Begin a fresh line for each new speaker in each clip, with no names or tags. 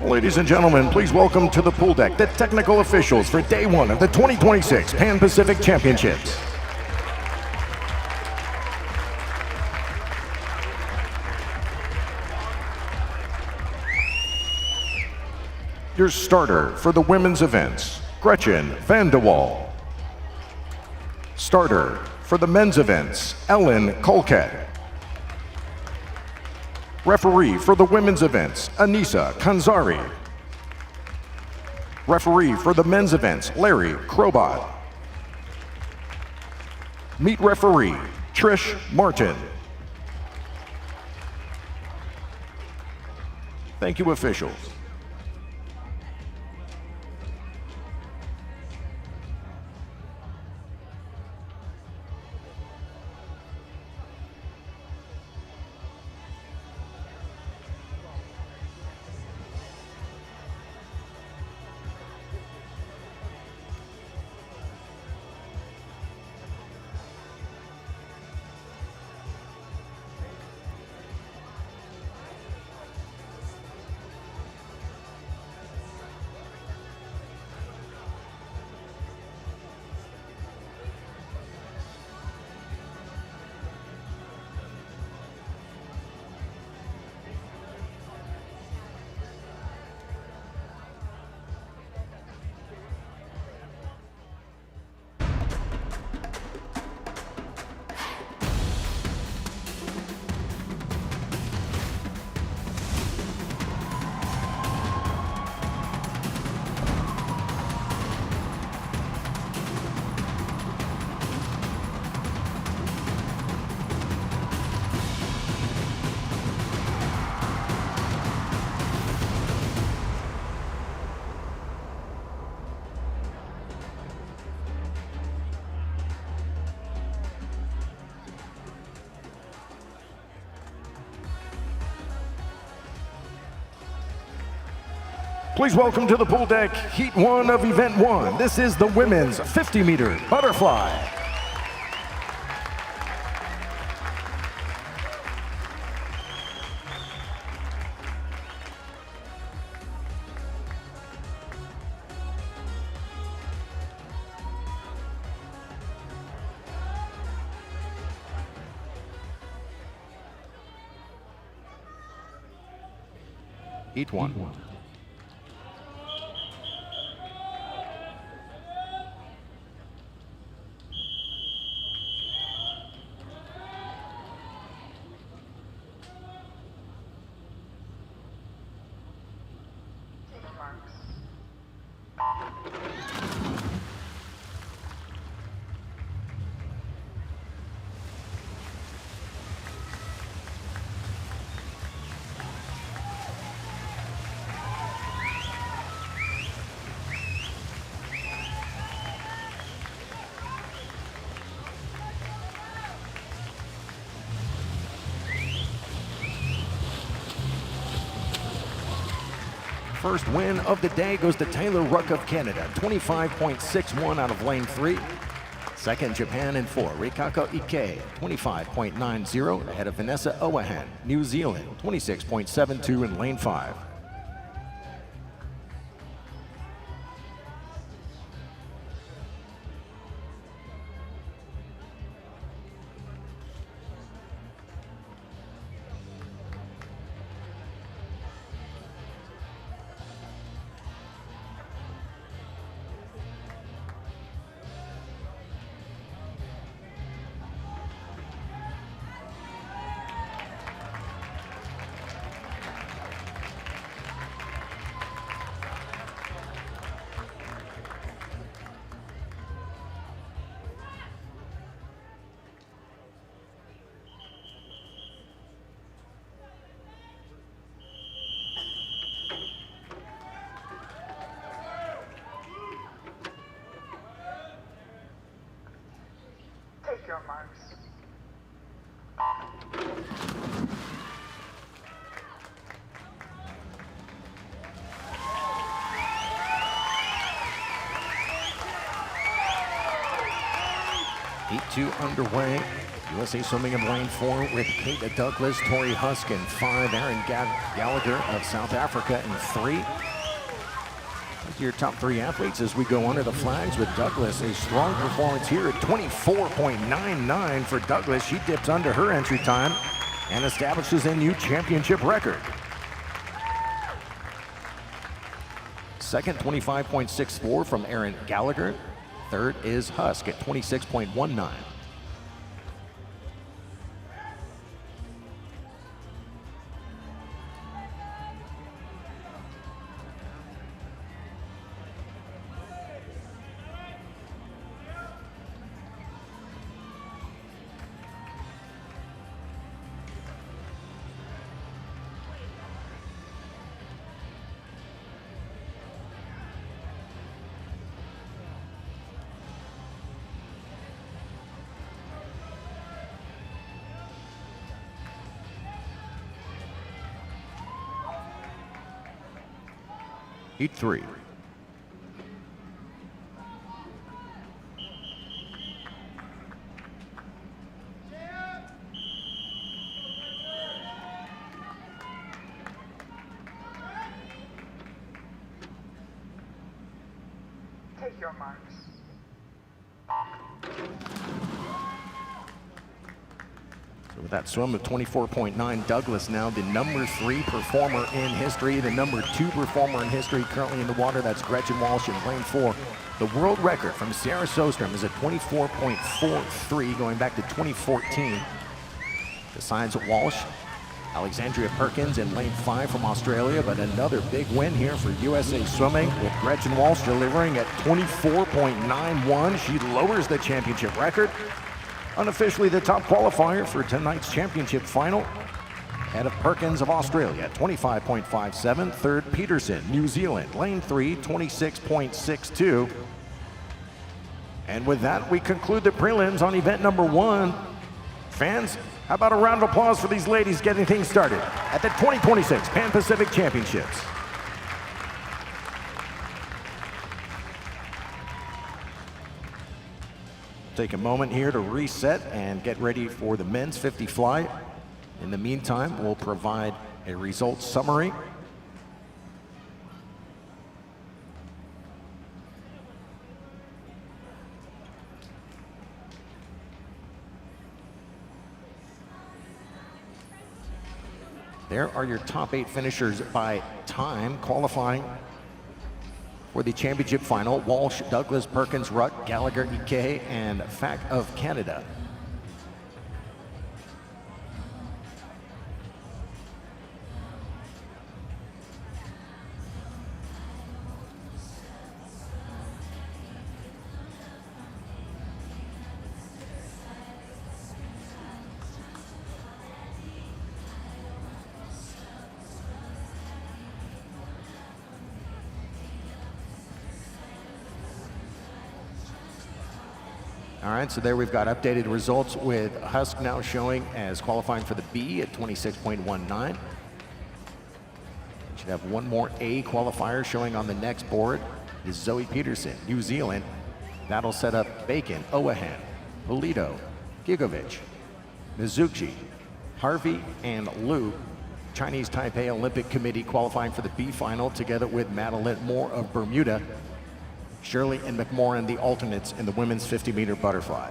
Ladies and gentlemen, please welcome to the pool deck the technical officials for Day 1 of the 2026 Pan-Pacific Championships. Your starter for the women's events, Gretchen van de Waal. Starter for the men's events, Ellen Colquette. Referee for the women's events, Anissa Kanzari. Referee for the men's events, Larry Krobot. Meet referee, Trish Martin. Thank you, officials. Please welcome to the pool deck, Heat 1 of Event 1. This is the women's 50-meter butterfly. Heat 1. First win of the day goes to Taylor Ruck of Canada, 25.61 out of lane 3. Second, Japan in 4, Rikako Ike, 25.90 ahead of Vanessa Owahan, New Zealand, 26.72 in lane 5.
Take your marks.
Heat 2 underway. USA Swimming in lane 4 with Kate Douglas, Tori Husk in 5, Erin Gallagher of South Africa in 3. Those are your top 3 athletes as we go under the flags with Douglas. A strong performance here at 24.99 for Douglas. She dips under her entry time and establishes a new championship record. Second, 25.64 from Erin Gallagher. Third is Husk at 26.19. Heat 3.
Take your marks.
So with that swim of 24.9, Douglas now the number 3 performer in history, the number 2 performer in history currently in the water. That's Gretchen Walsh in lane 4. The world record from Sarah Sostrom is at 24.43 going back to 2014. Besides Walsh, Alexandria Perkins in lane 5 from Australia, but another big win here for USA Swimming with Gretchen Walsh delivering at 24.91. She lowers the championship record. Unofficially the top qualifier for tonight's championship final. Ahead of Perkins of Australia at 25.57. Third, Peterson, New Zealand, lane 3, 26.62. And with that, we conclude the prelims on event number 1. Fans, how about a round of applause for these ladies getting things started at the 2026 Pan Pacific Championships. Take a moment here to reset and get ready for the men's 50 fly. In the meantime, we'll provide a results summary. There are your top 8 finishers by time qualifying for the championship final. Walsh, Douglas, Perkins, Ruck, Gallagher, Ike, and Fack of Canada. All right, so there we've got updated results with Husk now showing as qualifying for the B at 26.19. Should have one more A qualifier showing on the next board is Zoe Peterson, New Zealand. That'll set up Bacon, Oahan, Polito, Gigovich, Mizuki, Harvey, and Liu. Chinese Taipei Olympic Committee qualifying for the B final together with Madeline Moore of Bermuda. Shirley and McMorran, the alternates in the women's 50-meter butterfly.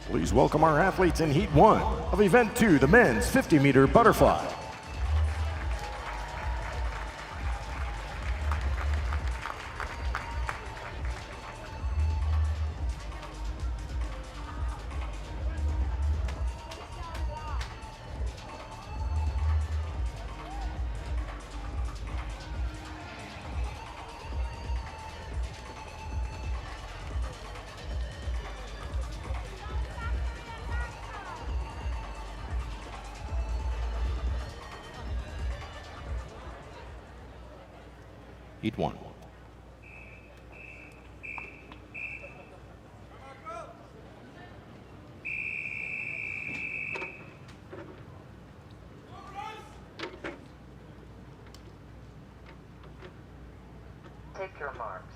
Please welcome our athletes in Heat 1 of Event 2, the men's 50-meter butterfly. Heat 1.
Take your marks.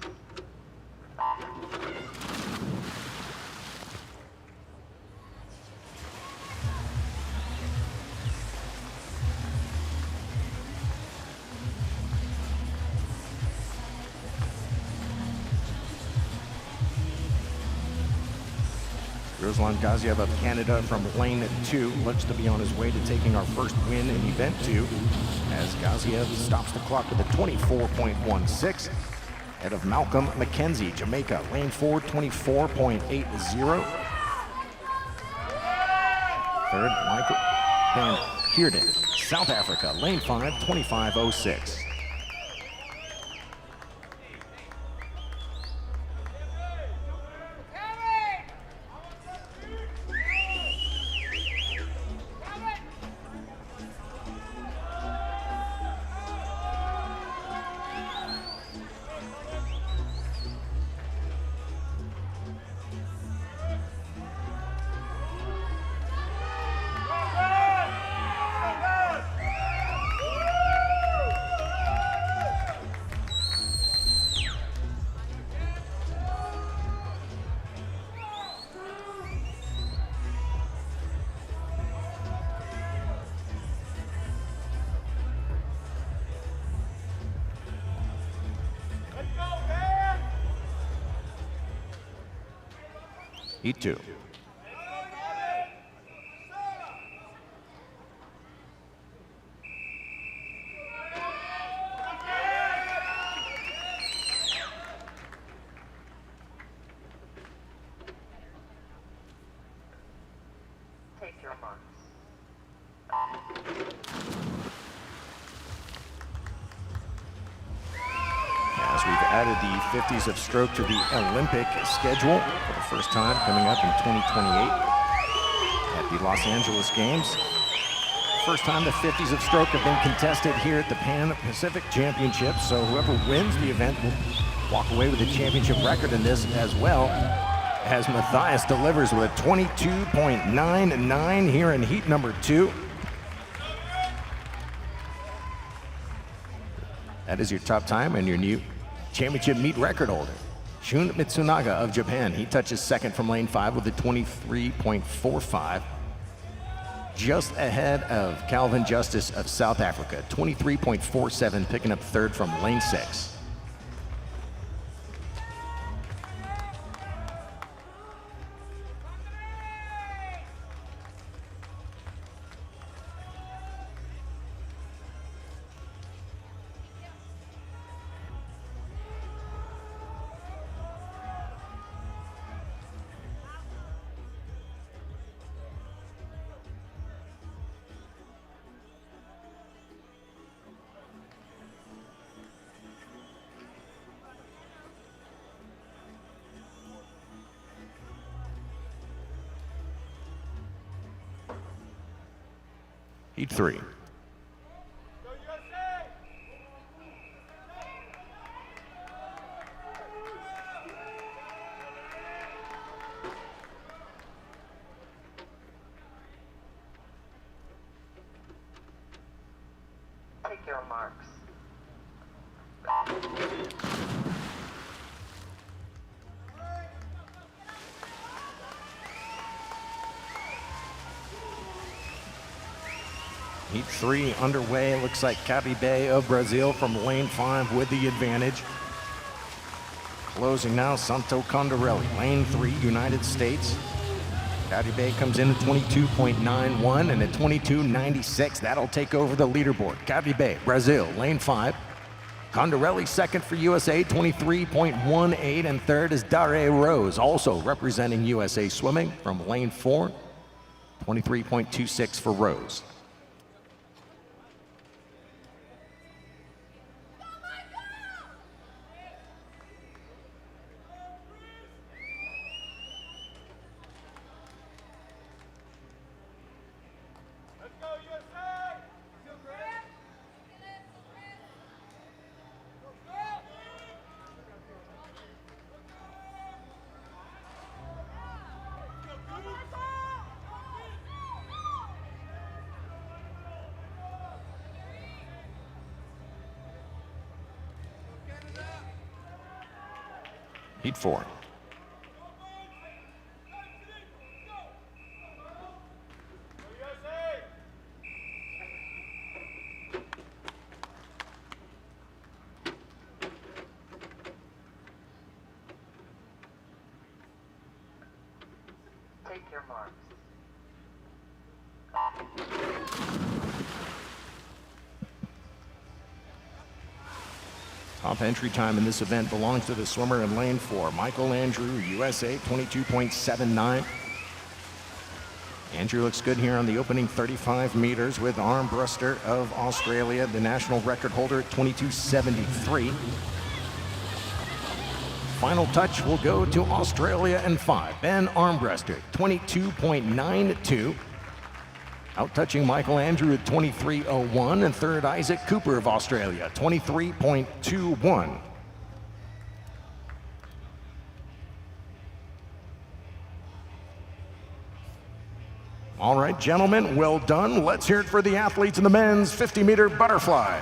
Ruslan Gaziev of Canada from lane 2 looks to be on his way to taking our first win in event 2 as Gaziev stops the clock with a 24.16 ahead of Malcolm McKenzie, Jamaica, lane 4, 24.80. Third, Michael Van Heerden, South Africa, lane 5, 25.06. Heat 2.
Take your marks.
As we've added the 50s of stroke to the Olympic schedule for the first time, coming up in 2028 at the Los Angeles Games. First time the 50s of stroke have been contested here at the Pan Pacific Championships, so whoever wins the event will walk away with a championship record in this as well, as Matthias delivers with a 22.99 here in heat number 2. That is your top time and your new championship meet record holder. Shun Mitsunaga of Japan, he touches second from lane 5 with a 23.45. Just ahead of Calvin Justice of South Africa, 23.47, picking up third from lane 6. Heat 3.
Take your marks.
Heat 3 underway. Looks like Caribe of Brazil from lane 5 with the advantage. Closing now, Santo Condarelli, lane 3, United States. Caribe comes in at 22.91 and at 22.96. That'll take over the leaderboard. Caribe, Brazil, lane 5. Condarelli second for USA, 23.18, and third is Dare Rose, also representing USA Swimming from lane 4, 23.26 for Rose. Heat 4.
Take your marks.
Top entry time in this event belongs to the swimmer in lane 4, Michael Andrew, USA, 22.79. Andrew looks good here on the opening 35 meters with Armbruster of Australia, the national record holder at 22.73. Final touch will go to Australia and 5. Ben Armbruster, 22.92. Out-touching Michael Andrew at 23.01, and third Isaac Cooper of Australia, 23.21. All right, gentlemen, well done. Let's hear it for the athletes in the men's 50-meter butterfly.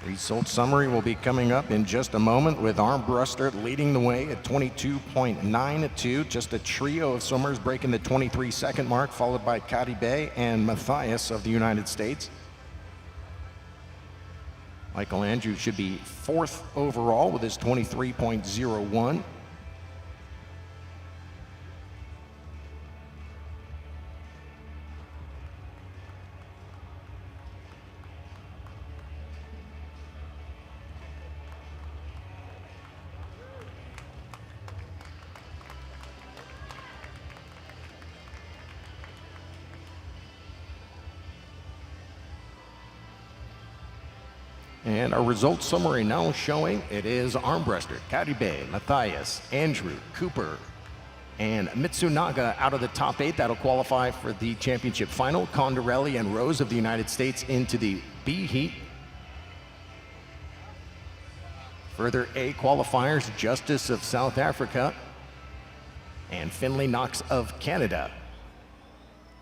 Result summary will be coming up in just a moment with Armbruster leading the way at 22.92. Just a trio of swimmers breaking the 23-second mark, followed by Caribe and Matthias of the United States. Michael Andrew should be 4th overall with his 23.01. And our results summary now showing it is Armbruster, Caribe, Matthias, Andrew, Cooper, and Mitsunaga out of the top 8. That'll qualify for the championship final. Condorelli and Rose of the United States into the B heat. Further A qualifiers, Justice of South Africa and Finley Knox of Canada.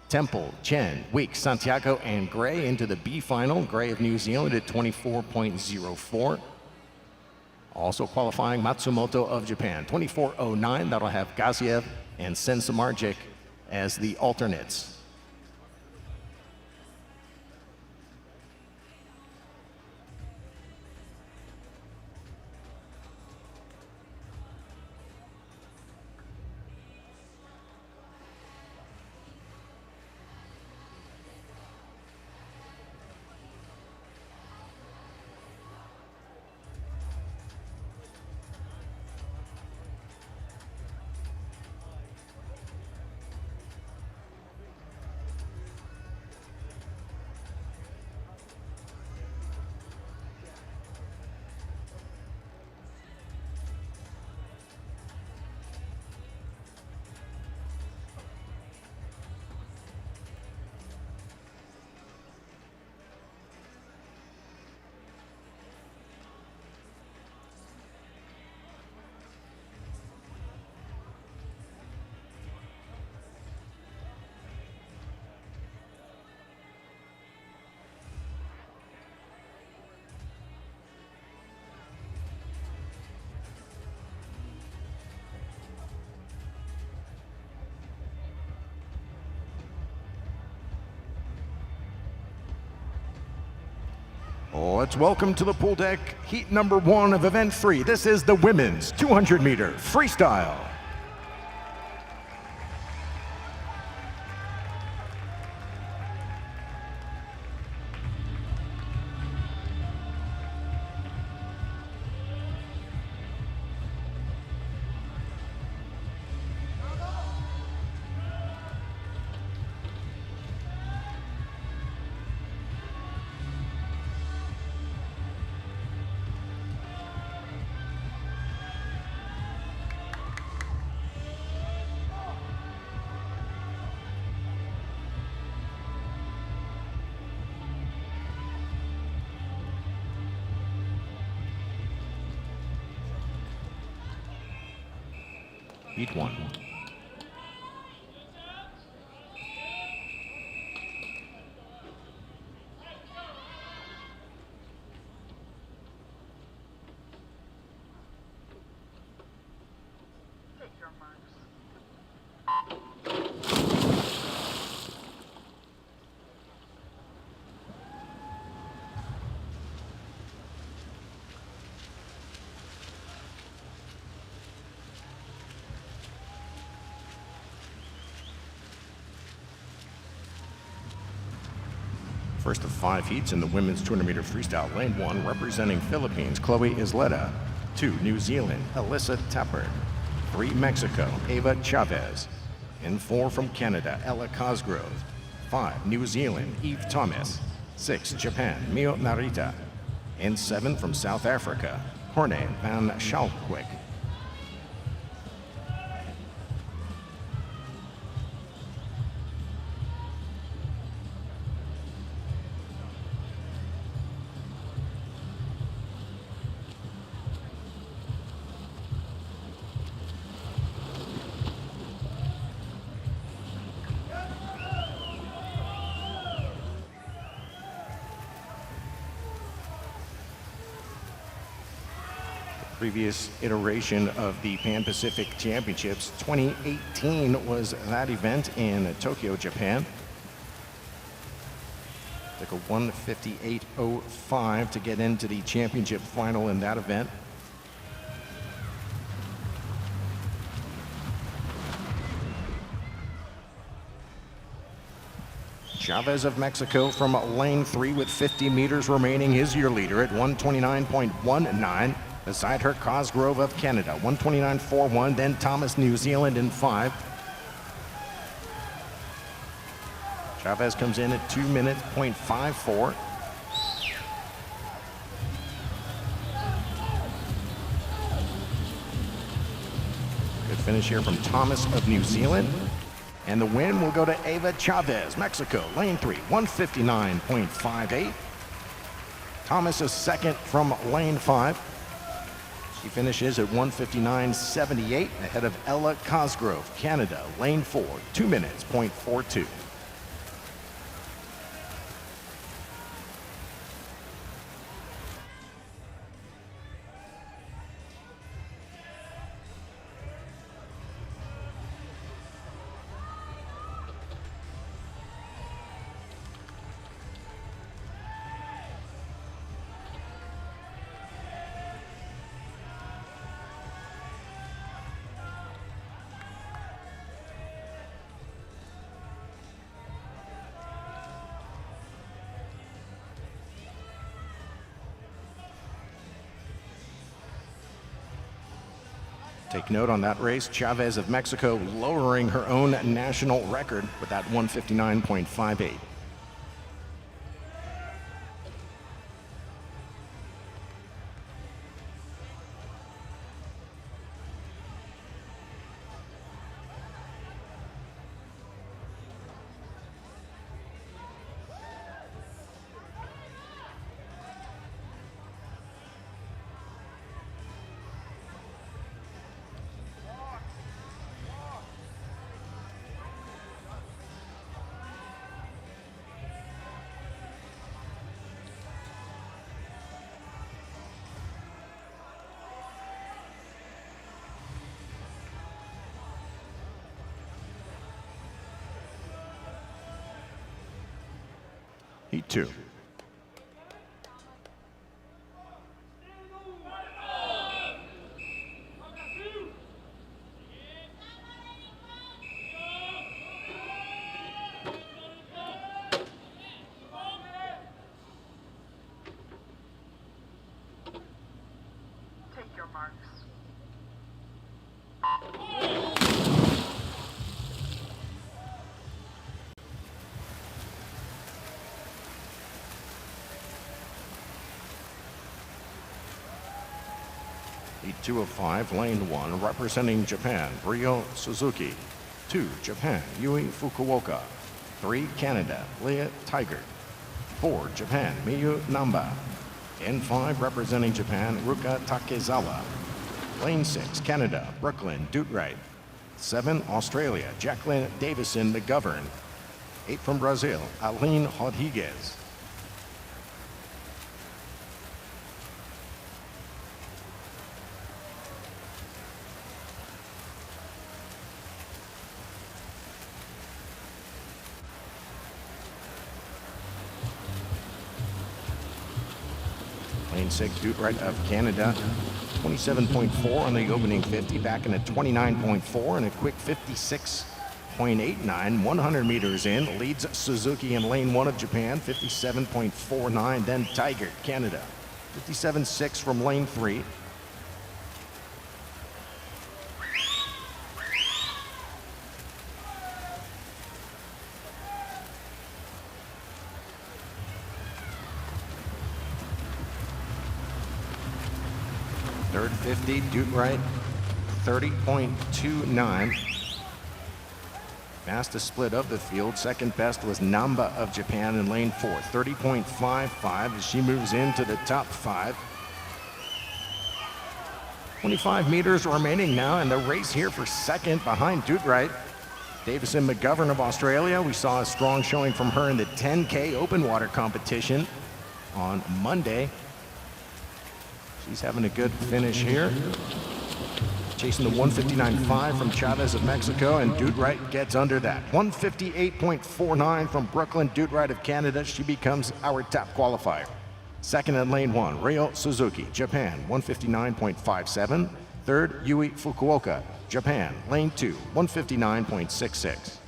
Temple, Chen, Weeks, Santiago, and Gray into the B final. Gray of New Zealand at 24.04. Also qualifying Matsumoto of Japan, 24.09. That'll have Gaziev and Sensamarjic as the alternates. Let's welcome to the pool deck heat number 1 of event 3. This is the women's 200-meter freestyle. Heat 1. First of 5 heats in the women's 200-meter freestyle. Lane 1, representing Philippines, Chloe Isleta. 2, New Zealand, Alyssa Tappert. 3, Mexico, Ava Chavez. In 4 from Canada, Ella Cosgrove. 5, New Zealand, Eve Thomas. 6, Japan, Mio Narita. In 7 from South Africa, Horne van Schalkwijk. Previous iteration of the Pan-Pacific Championships, 2018 was that event in Tokyo, Japan. Took a 1:58.05 to get into the championship final in that event. Chavez of Mexico from lane 3 with 50 meters remaining, his year leader at 1:29.19. Beside her, Cosgrove of Canada, 1:29.41. Then Thomas, New Zealand in 5. Chavez comes in at 2 minutes, .54. Good finish here from Thomas of New Zealand. And the win will go to Ava Chavez, Mexico, lane 3, 1:59.58. Thomas is second from lane 5. She finishes at 1:59.78, ahead of Ella Cosgrove, Canada, lane 4, 2 minutes, .42. Take note on that race, Chavez of Mexico lowering her own national record with that 1:59.58. Heat 2.
Take your marks.
Heat 2 of 5, lane 1, representing Japan, Ryo Suzuki. 2, Japan, Yui Fukuoka. 3, Canada, Leah Tigert. 4, Japan, Miyu Namba. In 5, representing Japan, Ruka Takezawa. Lane 6, Canada, Brooklyn Dutwright. 7, Australia, Jacqueline Davison McGovern. 8 from Brazil, Aline Rodriguez. Lane 6, Dutwright of Canada, 27.4 on the opening 50, back in at 29.4 and a quick 56 57.89, 100 meters in, leads Suzuki in lane 1 of Japan, 57.49, then Tiger, Canada, 57.6 from lane 3. Third 50, Duke Wright, 30.29. Fastest split of the field. Second best was Namba of Japan in lane 4, 30.55 as she moves into the top 5. 25 meters remaining now in the race here for second behind Duke Wright. Davison McGovern of Australia. We saw a strong showing from her in the 10K open water competition on Monday. She's having a good finish here. Chasing the 159.5 from Chavez of Mexico, and Duke Wright gets under that. 158.49 from Brooklyn Duke Wright of Canada. She becomes our top qualifier. Second in lane 1, Ryo Suzuki, Japan, 159.57. Third, Yui Fukuoka, Japan, lane 2, 159.66.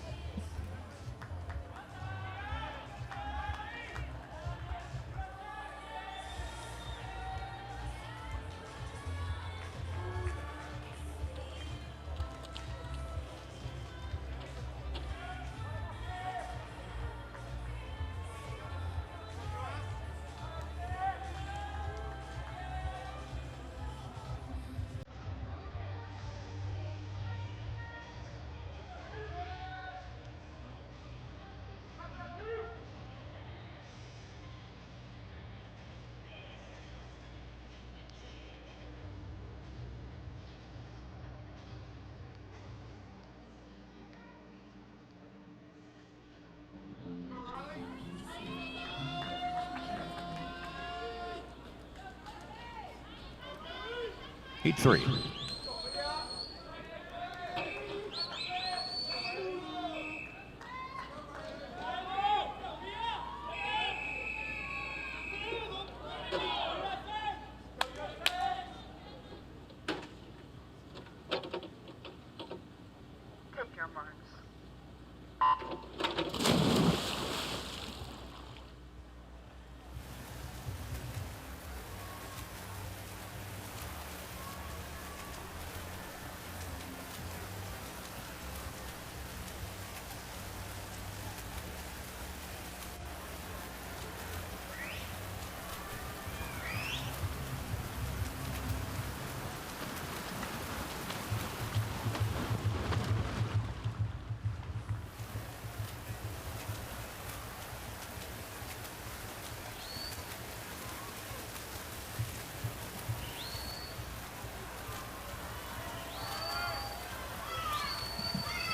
Heat 3.
Take your marks.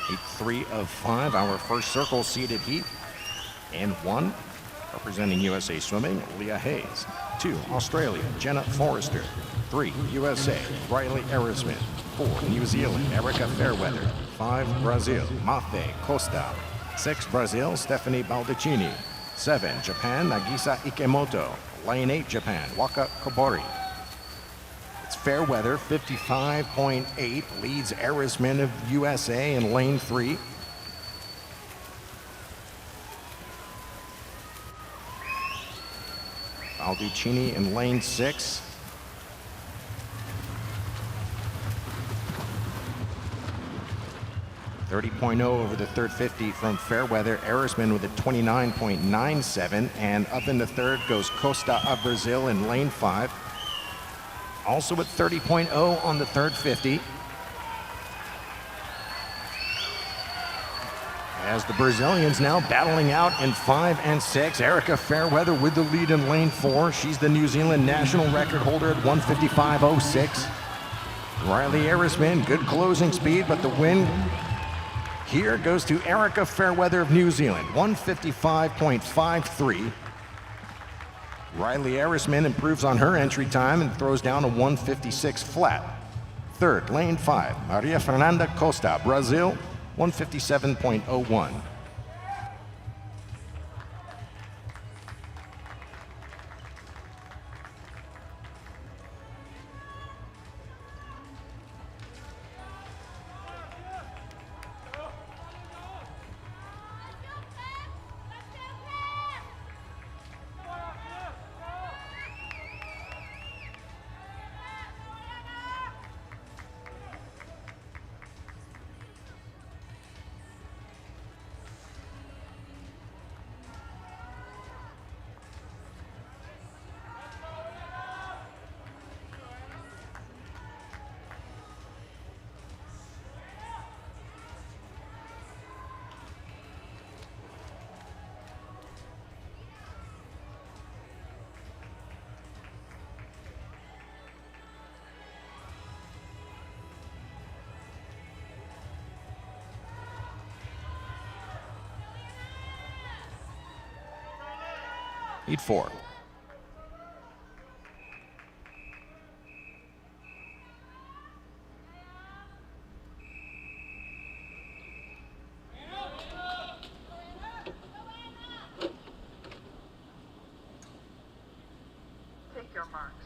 Heat 3 of 5, our first circle seeded heat. And 1, representing USA Swimming, Leah Hayes. 2, Australia, Jenna Forrester. 3, USA, Riley Arisman. 4, New Zealand, Erica Fairweather. 5, Brazil, Mathe Costa. 6, Brazil, Stephanie Baldacchini. 7, Japan, Nagisa Ikemoto. Lane 8, Japan, Waka Kobori. It's Fairweather, 55.8, leads Arisman of USA in lane 3. Baldacchini in lane 6. .30 over the third 50 from Fairweather. Arisman with a 29.97, and up in the third goes Costa of Brazil in lane 5. Also at 30.0 on the third 50. As the Brazilians now battling out in 5 and 6. Erica Fairweather with the lead in lane 4. She's the New Zealand national record holder at 155.06. Riley Arisman, good closing speed, but the win here goes to Erica Fairweather of New Zealand, 155.53. Riley Arisman improves on her entry time and throws down a 156 flat. Third, lane 5, Maria Fernanda Costa, Brazil, 157.01. Heat 4.
Take your marks.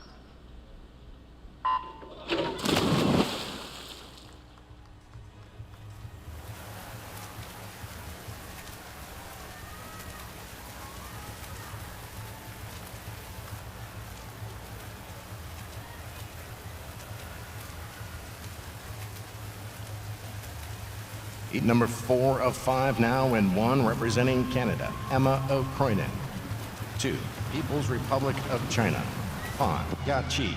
Heat number 4 of 5 now, and 1 representing Canada, Emma O'Croyden. 2, People's Republic of China, Fan Ya-Chi.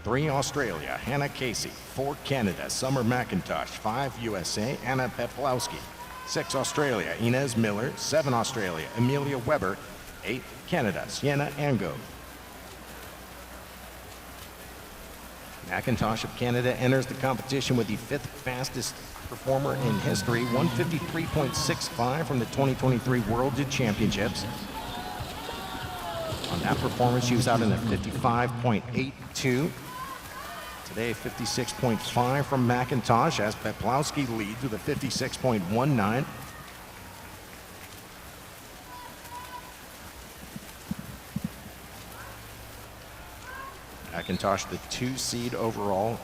3, Australia, Hannah Casey. 4, Canada, Summer McIntosh. 5, USA, Anna Peplowski. 6, Australia, Inez Miller. 7, Australia, Amelia Weber. 8, Canada, Sienna Ango. McIntosh of Canada enters the competition with the 5th fastest performer in history, 153.65 from the 2023 World Championships. On that performance, she was out in a 55.82. Today, 56.5 from McIntosh as Peplowski leads with a 56.19. McIntosh, the 2 seed overall.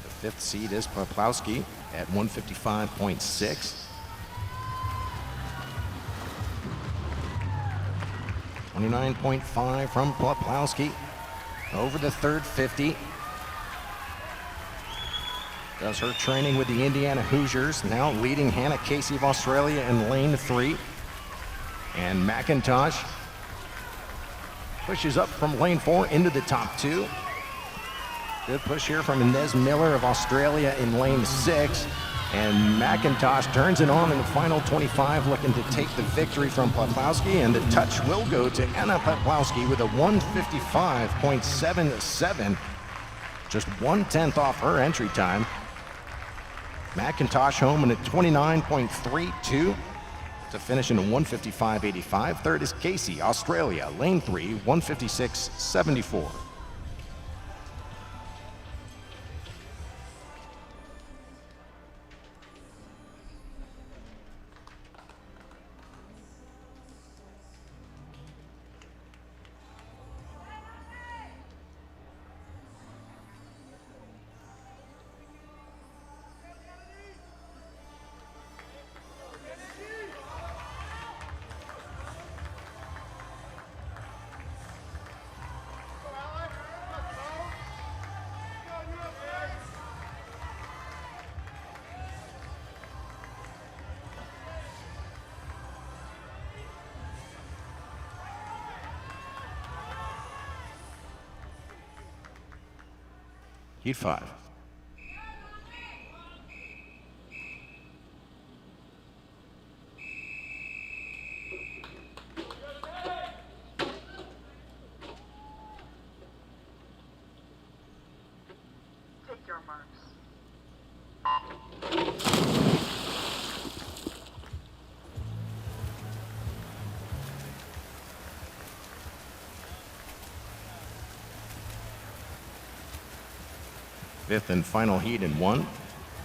The 5th seed is Peplowski at 155.6. 29.5 from Peplowski over the third 50. Does her training with the Indiana Hoosiers, now leading Hannah Casey of Australia in lane 3. And McIntosh pushes up from lane 4 into the top 2. Good push here from Inez Miller of Australia in lane 6. And McIntosh turns it on in the final 25, looking to take the victory from Peplowski. And the touch will go to Anna Peplowski with a 155.77. Just 1/10 off her entry time. McIntosh home in a 29.32 to finish in a 155.85. Third is Casey, Australia, lane 3, 156.74. Heat 5.
Take your marks.
Fifth and final heat in 1,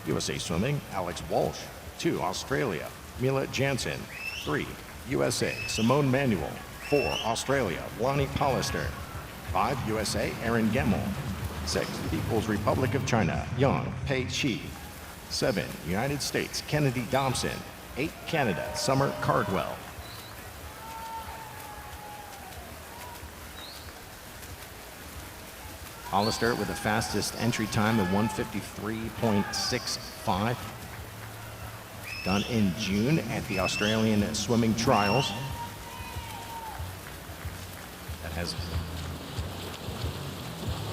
USA Swimming, Alex Walsh. 2, Australia, Mila Jansen. 3, USA, Simone Manuel. 4, Australia, Lonnie Pollister. 5, USA, Erin Gemmel. 6, People's Republic of China, Yang Pei Chi. 7, United States, Kennedy Dobson. 8, Canada, Summer Cardwell. Hollister with the fastest entry time of 153.65. Done in June at the Australian Swimming Trials. That has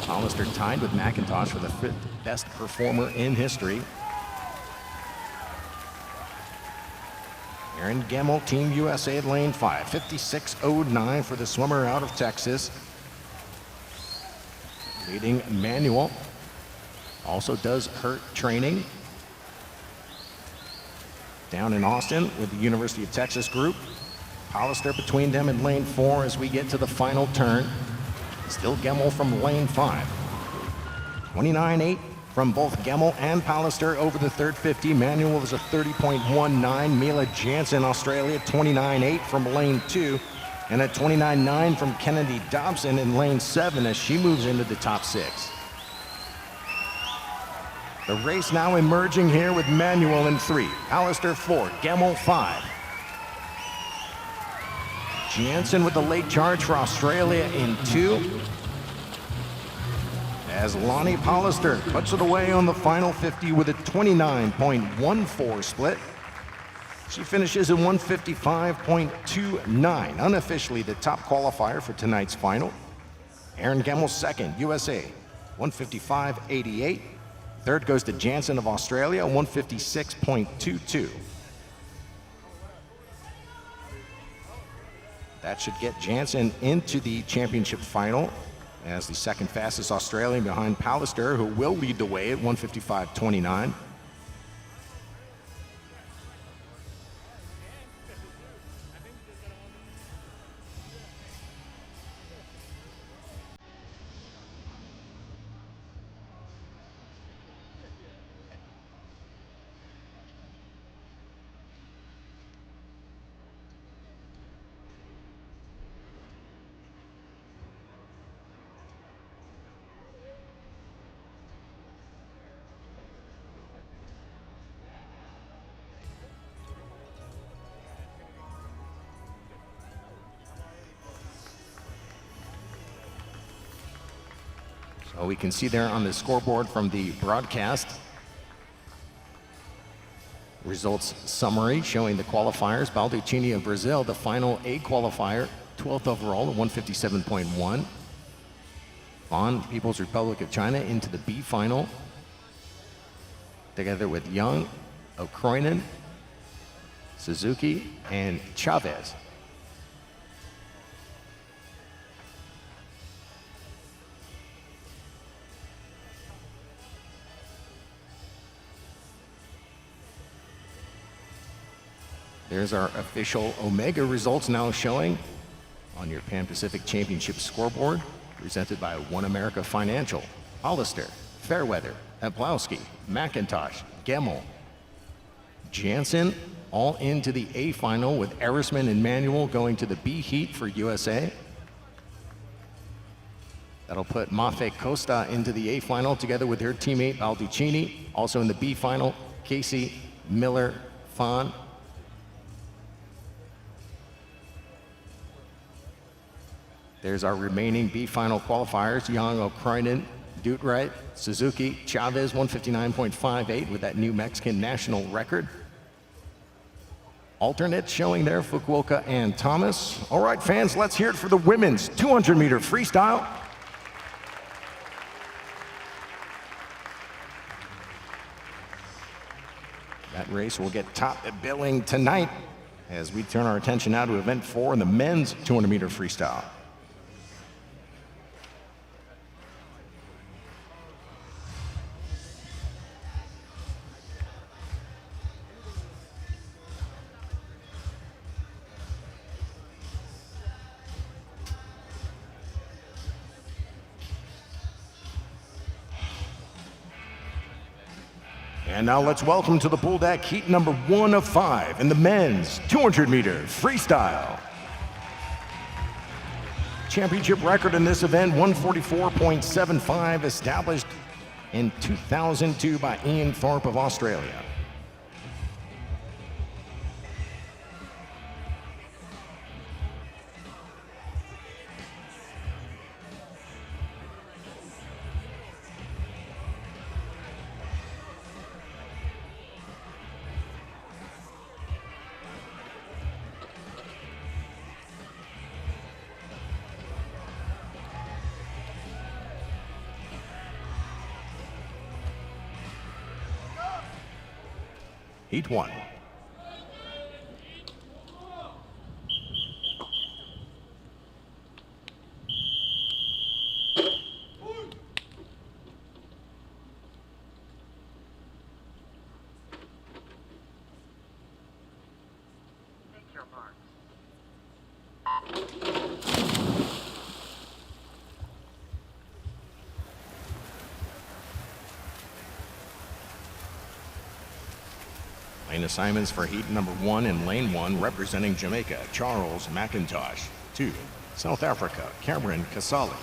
Hollister tied with McIntosh for the 5th best performer in history. Erin Gemmel, Team USA at lane 5, 56.09 for the swimmer out of Texas. Leading Manuel, also does her training down in Austin with the University of Texas group. Hollister between them in lane 4 as we get to the final turn. Still Gemmel from lane 5. 29.8 from both Gemmel and Pallister over the third 50. Manuel is a 30.19. Mila Jansen, Australia, 29.8 from lane 2. And a 29.9 from Kennedy Dobson in lane 7 as she moves into the top 6. The race now emerging here with Manuel in 3, Pallister 4, Gemmel 5. Jansen with the late charge for Australia in 2. As Lonnie Pallister puts it away on the final 50 with a 29.14 split. She finishes in 155.29, unofficially the top qualifier for tonight's final. Erin Gemmel second, USA, 155.88. Third goes to Jansen of Australia, 156.22. That should get Jansen into the championship final as the second fastest Australian behind Pallister, who will lead the way at 155.29. So we can see there on the scoreboard from the broadcast results summary showing the qualifiers. Balducini of Brazil, the final A qualifier, 12th overall at 157.1. Vaughn, People's Republic of China, into the B final, together with Young, Okroinen, Suzuki, and Chavez. There's our official Omega results now showing on your Pan Pacific Championship scoreboard, presented by OneAmerica Financial. Hollister, Fairweather, Aplowski, McIntosh, Gemmel, Jansen, all into the A final with Erisman and Manuel going to the B heat for USA. That'll put Mafe Costa into the A final together with her teammate Balducini. Also in the B final, Casey, Miller, Fahn. There's our remaining B final qualifiers: Young, Okroinen, Dutwright, Suzuki, Chavez, 159.58 with that new Mexican national record. Alternates showing there, Fukuoka and Thomas. All right, fans, let's hear it for the women's 200-meter freestyle. That race will get top billing tonight as we turn our attention now to event 4 in the men's 200-meter freestyle. And now let's welcome to the pool deck heat number 1 of 5 in the men's 200-meter freestyle. Championship record in this event, 144.75, established in 2002 by Ian Thorpe of Australia. Heat 1.
Take your marks.
Lane assignments for heat number 1 in lane 1, representing Jamaica, Charles McIntosh. 2, South Africa, Cameron Casali.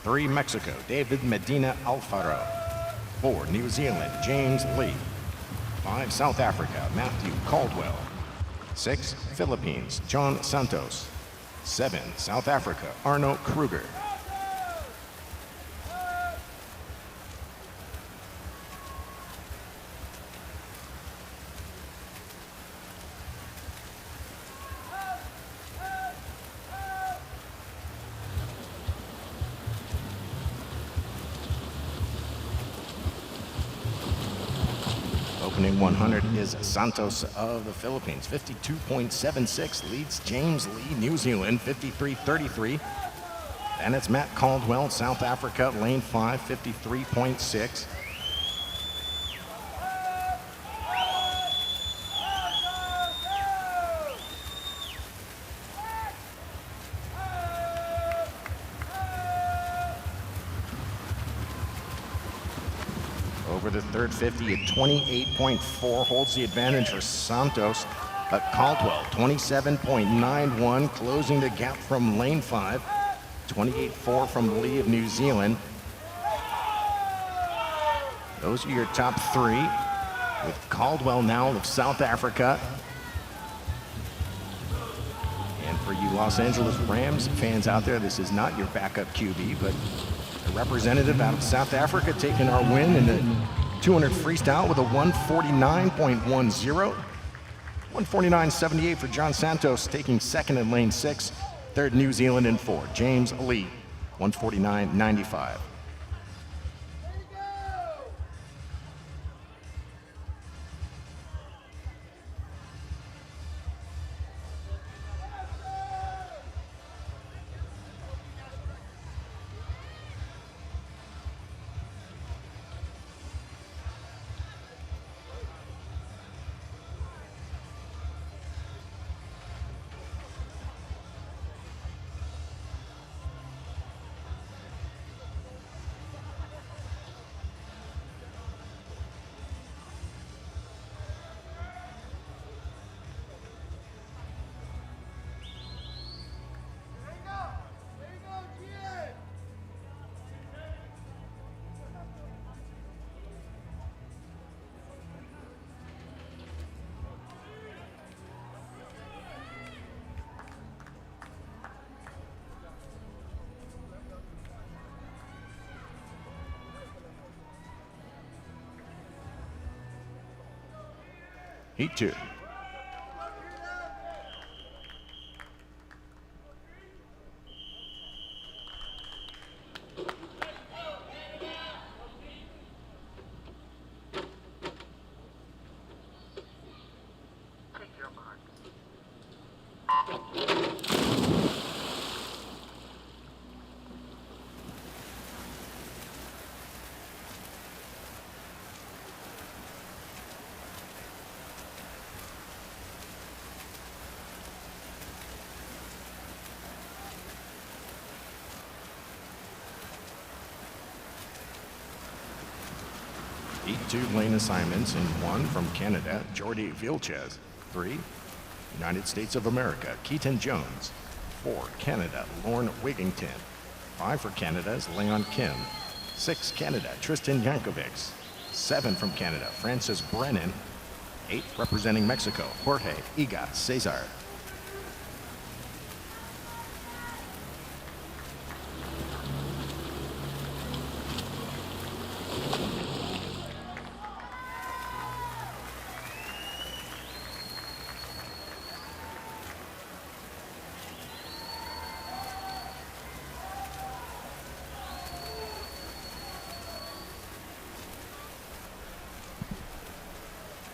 3, Mexico, David Medina Alfaro. 4, New Zealand, James Lee. 5, South Africa, Matthew Caldwell. 6, Philippines, John Santos. 7, South Africa, Arno Kruger. Opening 100 is Santos of the Philippines, 52.76, leads James Lee, New Zealand, 53.33. Then it's Matt Caldwell, South Africa, lane 5, 53.6. Over the third 50 at 28.4 holds the advantage for Santos. Caldwell, 27.91, closing the gap from lane 5. 28.4 from Lee of New Zealand. Those are your top 3, with Caldwell now of South Africa. And for you Los Angeles Rams fans out there, this is not your backup QB, but a representative out of South Africa taking our win in the 200 freestyle with a 149.10. 149.78 for John Santos, taking second in lane 6. Third, New Zealand in 4. James Lee, 149.95. Heat 2.
Take your marks.
Heat 2 lane assignments in 1 from Canada, Jordi Vilches. 3, United States of America, Keaton Jones. 4, Canada, Lorne Wigington. 5 for Canada is Leon Kim. 6, Canada, Tristan Yankovics. 7 from Canada, Francis Brennan. 8, representing Mexico, Jorge Iga Cesar.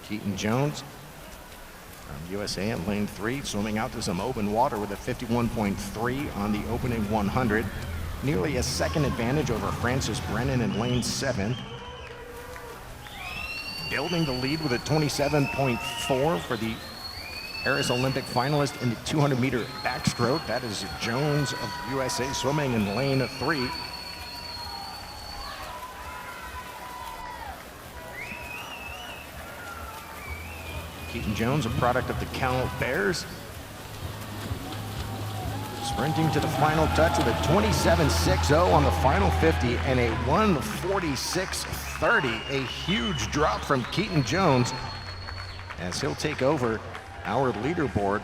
Keaton Jones from USA in lane 3, swimming out to some open water with a 51.3 on the opening 100. Nearly a second advantage over Francis Brennan in lane 7. Building the lead with a 27.4 for the Paris Olympic finalist in the 200-meter backstroke. That is Jones of USA Swimming in lane 3. Keaton Jones, a product of the Cal Bears. Sprinting to the final touch with a 27.60 on the final 50 and a 1:46.30. A huge drop from Keaton Jones as he'll take over our leaderboard.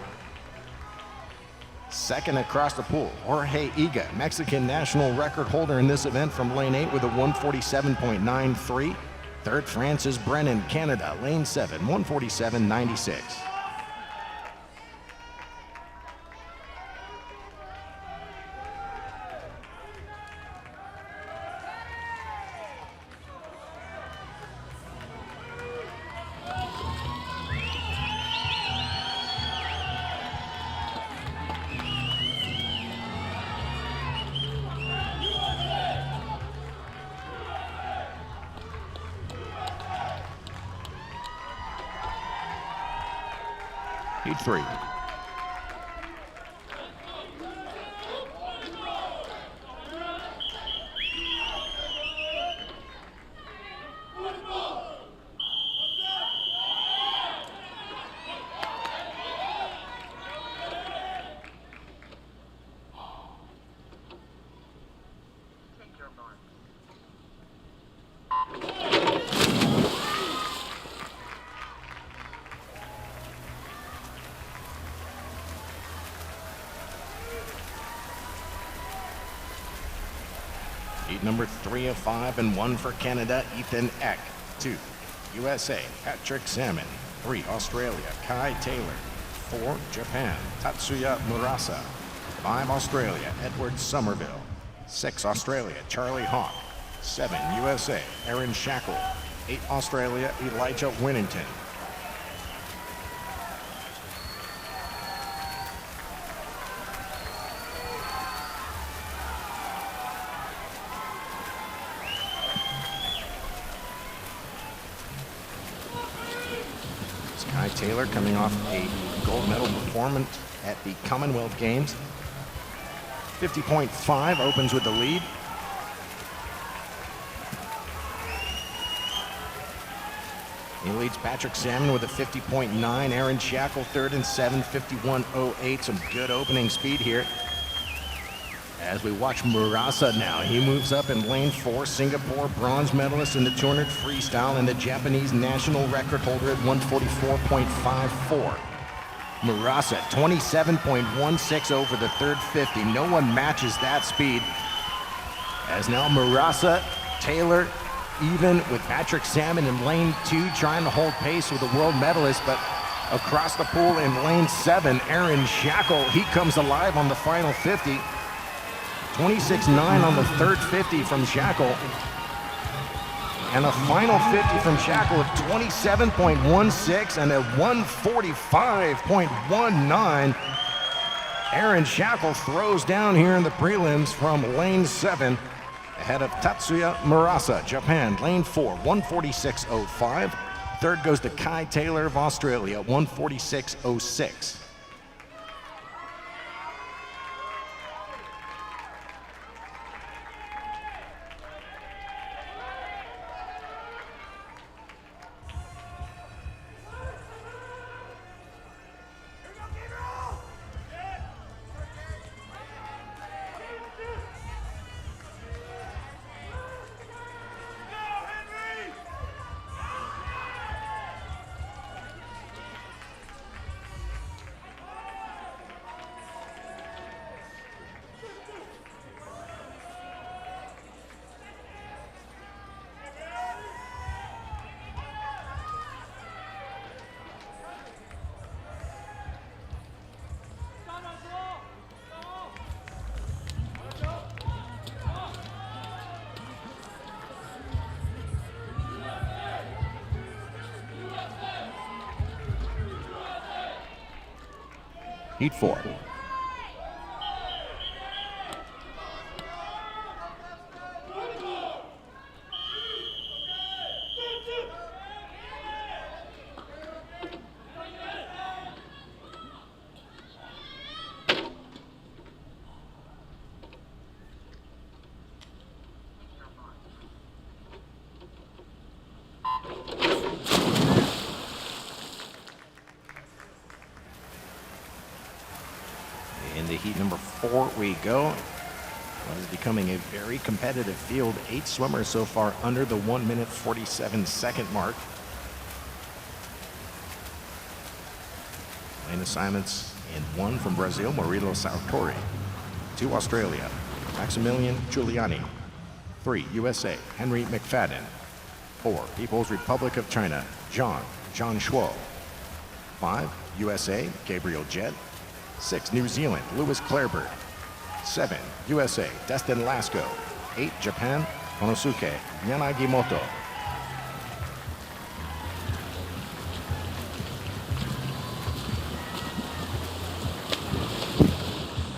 Second across the pool, Jorge Iga, Mexican national record holder in this event from lane 8 with a 1:47.93. Third, Francis Brennan, Canada, lane 7, 1:47.96. Heat 3.
Take your mark.
Heat number 3 of 5 and 1 for Canada, Ethan Eck. 2, USA, Patrick Salmon. 3, Australia, Kai Taylor. 4, Japan, Tatsuya Murasa. 5, Australia, Edward Somerville. 6, Australia, Charlie Hawk. 7, USA, Aaron Shackle. 8, Australia, Elijah Winnington. Kai Taylor coming off a gold medal performance at the Commonwealth Games. 50.5 opens with the lead. He leads Patrick Salmon with a 50.9. Aaron Shackle third and 7, 51.08. Some good opening speed here. As we watch Murasa now, he moves up in lane 4, Singapore bronze medalist in the 200 freestyle and the Japanese national record holder at 144.54. Murasa, 27.16 over the third 50. No one matches that speed. As now Murasa, Taylor, even with Patrick Salmon in lane 2, trying to hold pace with the world medalist, but across the pool in lane 7, Aaron Shackle, he comes alive on the final 50. 26.9 on the third 50 from Shackle. And a final 50 from Shackle of 27.16 and a 145.19. Aaron Shackle throws down here in the prelims from lane 7 ahead of Tatsuya Murasa, Japan, lane 4, 146.05. Third goes to Kai Taylor of Australia, 146.06. Heat 4. Into heat number 4 we go. What is becoming a very competitive field. 8 swimmers so far under the 1 minute 47 second mark. Lane assignments in 1 from Brazil, Murilo Sartori. 2 Australia, Maximilian Giuliani. 3 USA, Henry McFadden. 4 People's Republic of China, John Shuo. 5 USA, Gabriel Jett. 6 New Zealand, Lewis Clarebird. 7 USA, Destin Lasco. 8 Japan, Konosuke Yanagimoto.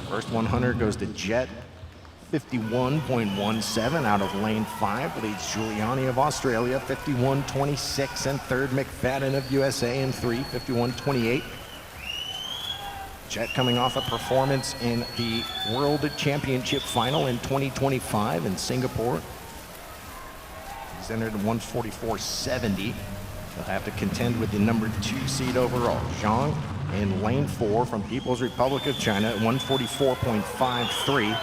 First 100 goes to Jett, 51.17 out of lane 5, leads Giuliani of Australia, 51.26, and third McFadden of USA in 3, 51.28. Jett coming off a performance in the World Championship final in 2025 in Singapore. He's entered 144.70. He'll have to contend with the number 2 seed overall, Zhang, in lane 4 from People's Republic of China at 144.53.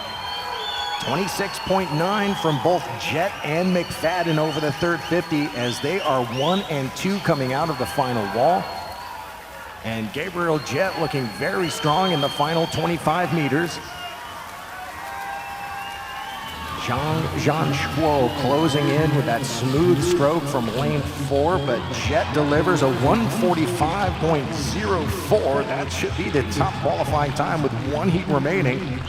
26.9 from both Jett and McFadden over the third 50 as they are 1 and 2 coming out of the final wall. And Gabriel Jett looking very strong in the final 25 meters. Zhang Shuo closing in with that smooth stroke from lane 4, but Jett delivers a 145.04. That should be the top qualifying time with 1 heat remaining.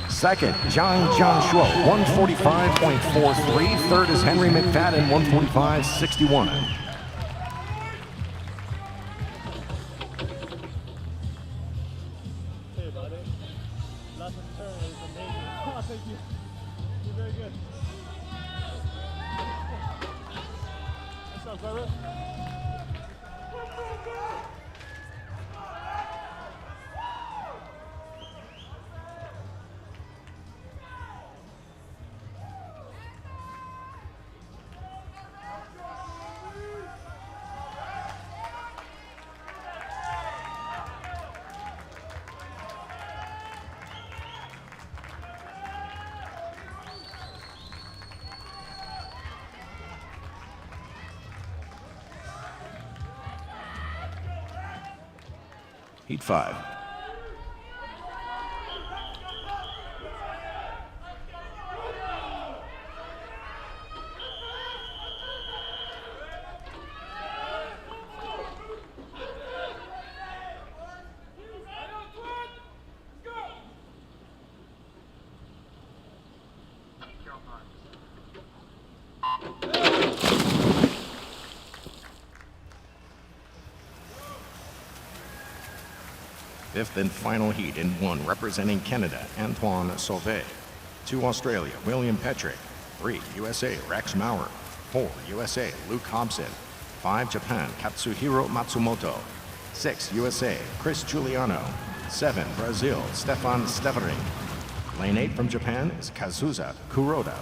Second, Zhang Shuo, 145.43. Third is Henry McFadden, 145.61.
Hey, buddy. Last turn is amazing. Oh, thank you. You're very good. What's up, brother?
Heat 5. Fifth and final heat in 1, representing Canada, Antoine Sauvé. 2 Australia, William Petrick. 3 USA, Rex Maurer. 4 USA, Luke Hobson. 5 Japan, Katsuhiro Matsumoto. 6 USA, Chris Giuliano. 7 Brazil, Stefan Stevering. Lane 8 from Japan is Kazusa Kuroda.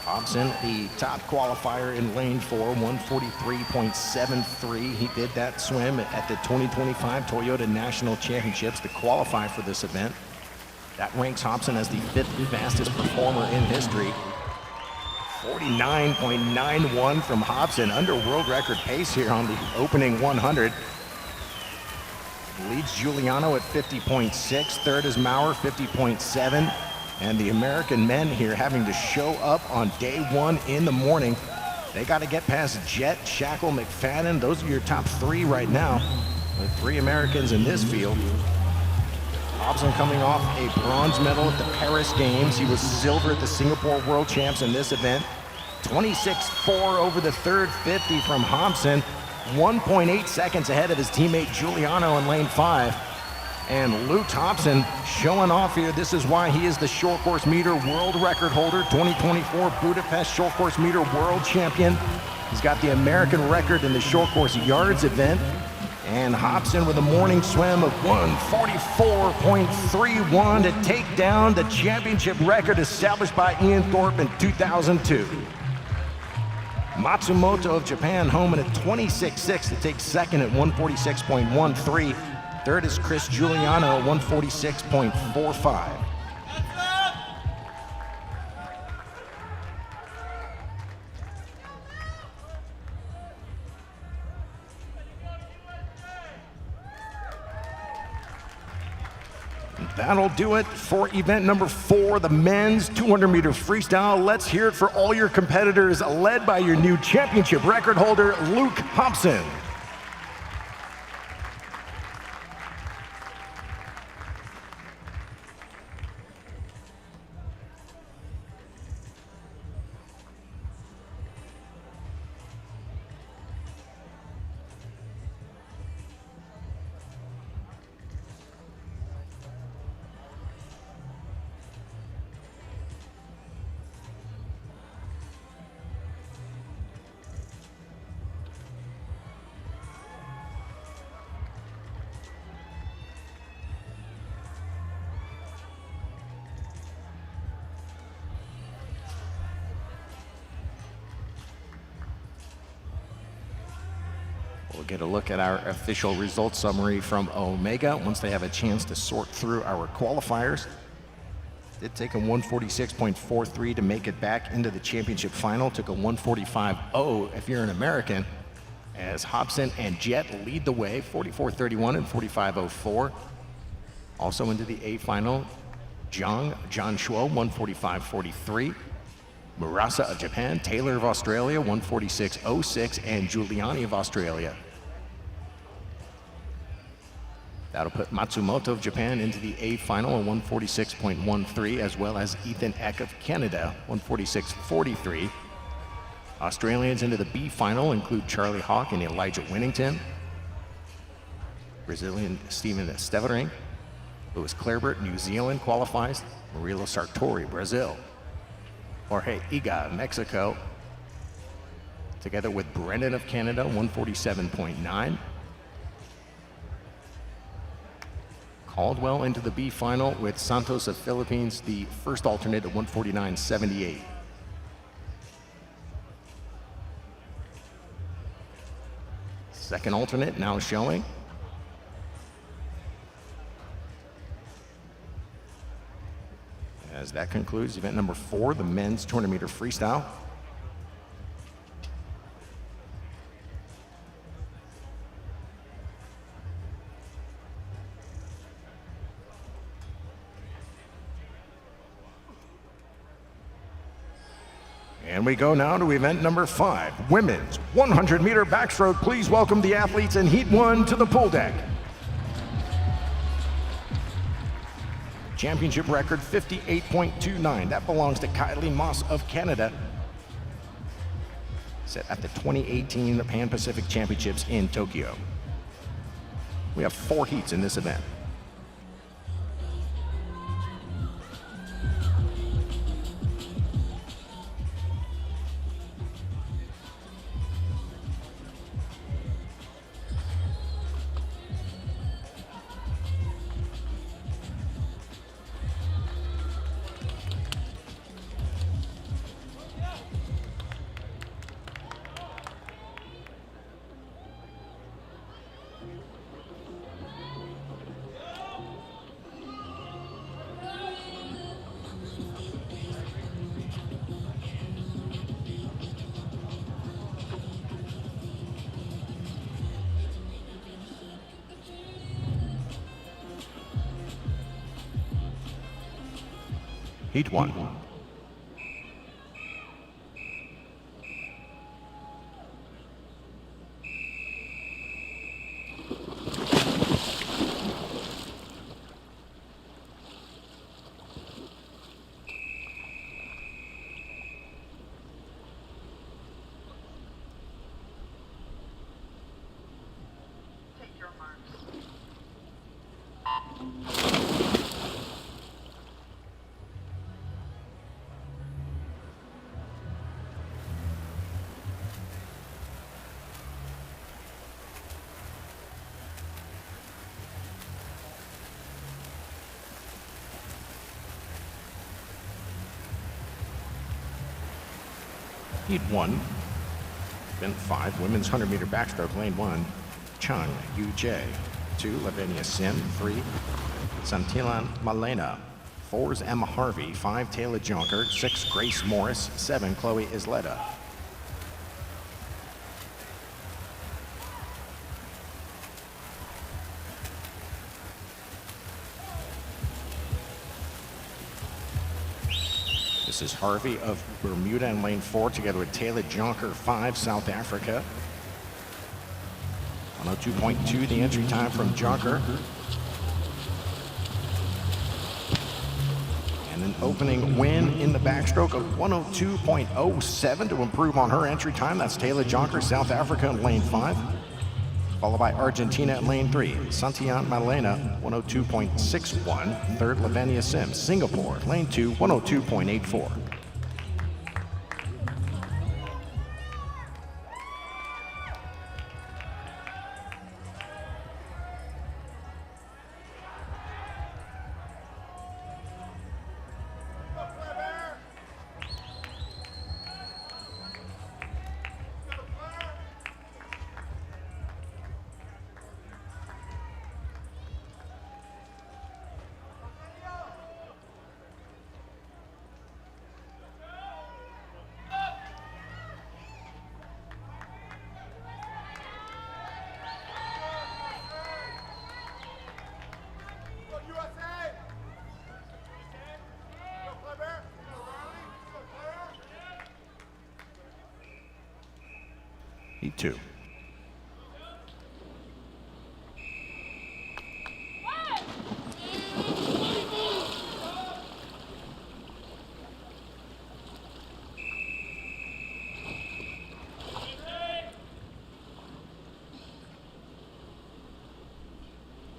Hobson, the top qualifier in lane 4, 143.73. He did that swim at the 2025 Toyota National Championships to qualify for this event. That ranks Hobson as the 5th fastest performer in history. 49.91 from Hobson, under world record pace here on the opening 100. Leads Giuliano at 50.6. Third is Maurer, 50.7. And the American men here having to show up on day 1 in the morning. They got to get past Jett, Shackle, McFadden. Those are your top 3 right now, with 3 Americans in this field. Hobson coming off a bronze medal at the Paris Games. He was silver at the Singapore World Champs in this event. 26.4 over the third 50 from Hobson. 1.8 seconds ahead of his teammate Giuliano in lane 5. And Luke Hobson showing off here. This is why he is the short course meter world record holder, 2024 Budapest short course meter world champion. He's got the American record in the short course yards event. And Hobson with a morning swim of 144.31 to take down the championship record established by Ian Thorpe in 2002. Matsumoto of Japan home in at 26.6 to take second at 146.13. Third is Chris Giuliano at 146.45. That'll do it for event number 4, the men's 200-meter freestyle. Let's hear it for all your competitors, led by your new championship record holder, Luke Hobson. We'll get a look at our official results summary from Omega once they have a chance to sort through our qualifiers. Did take a 146.43 to make it back into the championship final. Took a 145.0 if you're an American, as Hobson and Jet lead the way, 44.31 and 45.04. Also into the A final, John Shuo, 145.43. Murasa of Japan, Taylor of Australia, 146.06, and Giuliani of Australia. That'll put Matsumoto of Japan into the A final at 146.13, as well as Ethan Eck of Canada, 146.43. Australians into the B final include Charlie Hawk and Elijah Winnington. Brazilian Steven Stevering. Louis Clarebert, New Zealand qualifies. Murilo Sartori, Brazil. Jorge Iga, Mexico, together with Brendan of Canada, 147.9. Caldwell into the B final with Santos of Philippines, the first alternate at 149.78. Second alternate now showing. As that concludes event number 4, the men's 200-meter freestyle. And we go now to event number 5, women's 100-meter backstroke. Please welcome the athletes in Heat 1 to the pool deck. Championship record 58.29. That belongs to Kylie Moss of Canada. Set at the 2018 Pan Pacific Championships in Tokyo. We have 4 heats in this event. Heat 1.
Take your marks.
Heat 1. Event 5, women's 100-meter backstroke, lane 1, Chung Yu-jae. 2, Lavinia Sim. 3, Santilan Malena. 4 is Emma Harvey. 5, Taylor Jonker. 6, Grace Morris. 7, Chloe Isleta. This is Harvey of Bermuda in lane 4, together with Taylor Jonker, 5, South Africa. 102.2, the entry time from Jonker. And an opening win in the backstroke of 102.07 to improve on her entry time. That's Taylor Jonker, South Africa in lane 5. Followed by Argentina in lane 3. Santian Malena, 102.61. Third, Lavinia Sim, Singapore, lane 2, 102.84. Heat 2.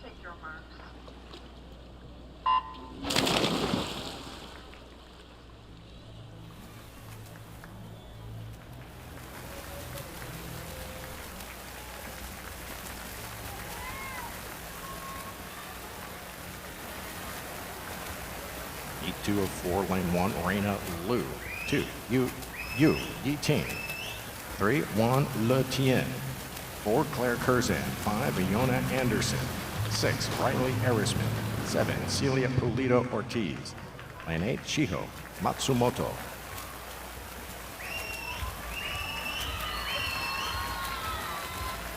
Take your marks.
Heat 2 of 4, lane 1, Reina Liu. 2, Yu Yiting. 3, Juan Le Tien. 4, Claire Curzan. 5, Iona Anderson. 6, Riley Erisman. 7, Celia Pulido Ortiz. Lane 8, Shiho Matsumoto.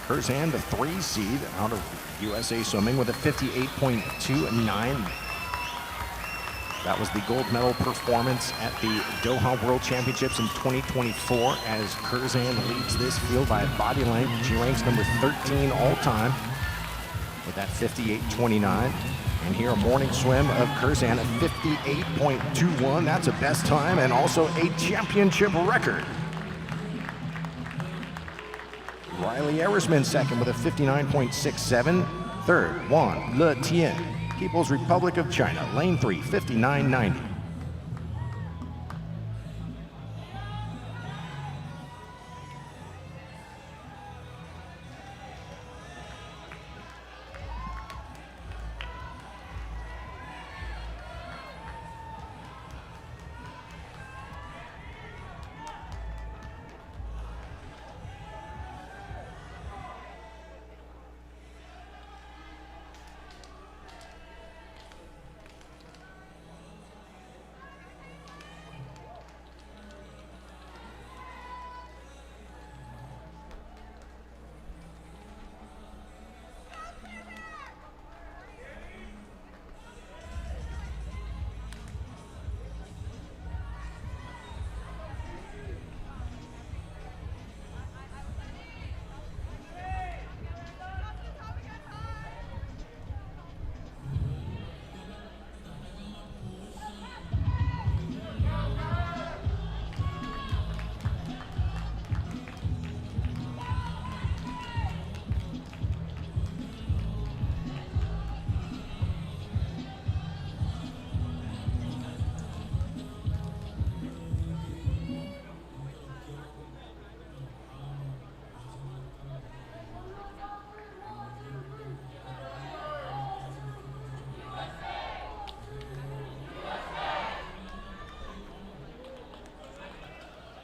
Curzan, the 3 seed out of USA Swimming with a 58.29. That was the gold medal performance at the Doha World Championships in 2024 as Curzan leads this field by a body length. She ranks number 13 all time with that 58.29. And here a morning swim of Curzan at 58.21. That's a best time and also a championship record. Riley Erisman second with a 59.67. Third, Juan Le Tien, People's Republic of China, lane 3, 59.90.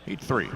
Heat 3.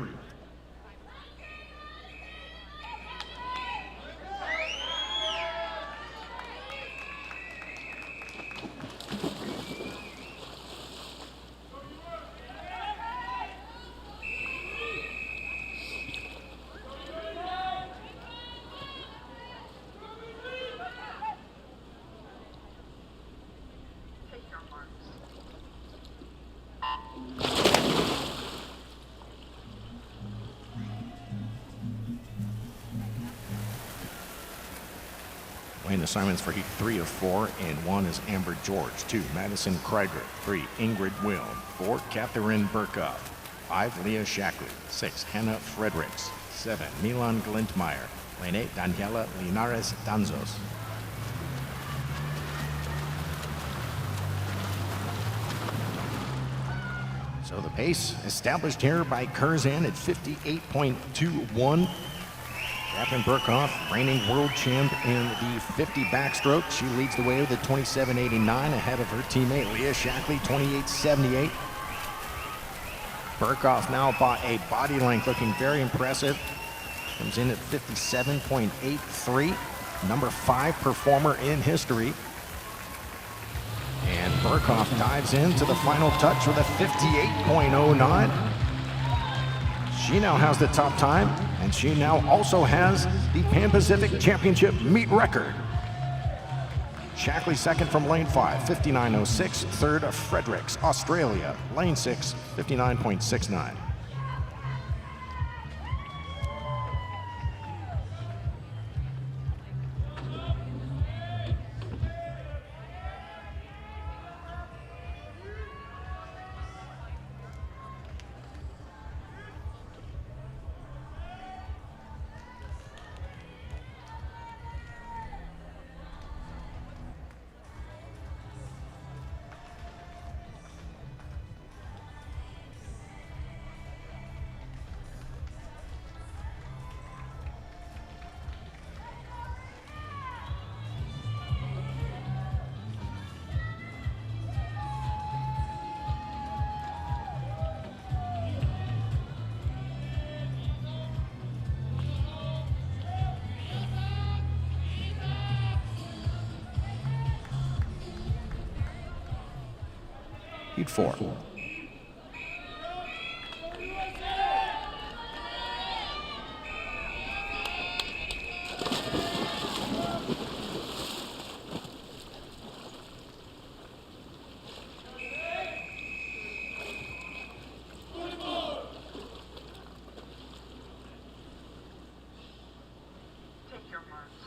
Lane assignments for heat 3 of 4. In 1 is Amber George. 2, Madison Krieger. 3, Ingrid Wilm. 4, Catherine Burkhoff. 5, Leah Shackley. 6, Hannah Fredericks. 7, Milan Glintmeyer. Lane 8, Daniela Linares Danzos. So the pace established here by Curzan at 58.21. Catherine Burkhoff, reigning world champ in the 50 backstroke. She leads the way with a 27.89 ahead of her teammate Leah Shackley, 28.78. Burkhoff now by a body length, looking very impressive. Comes in at 57.83, number 5 performer in history. And Burkhoff dives into the final touch with a 58.09. She now has the top time, and she now also has the Pan Pacific Championship meet record. Shackley second from lane 5, 59.06. Third, Fredericks, Australia, lane 6, 59.69. Heat 4.
Take your marks.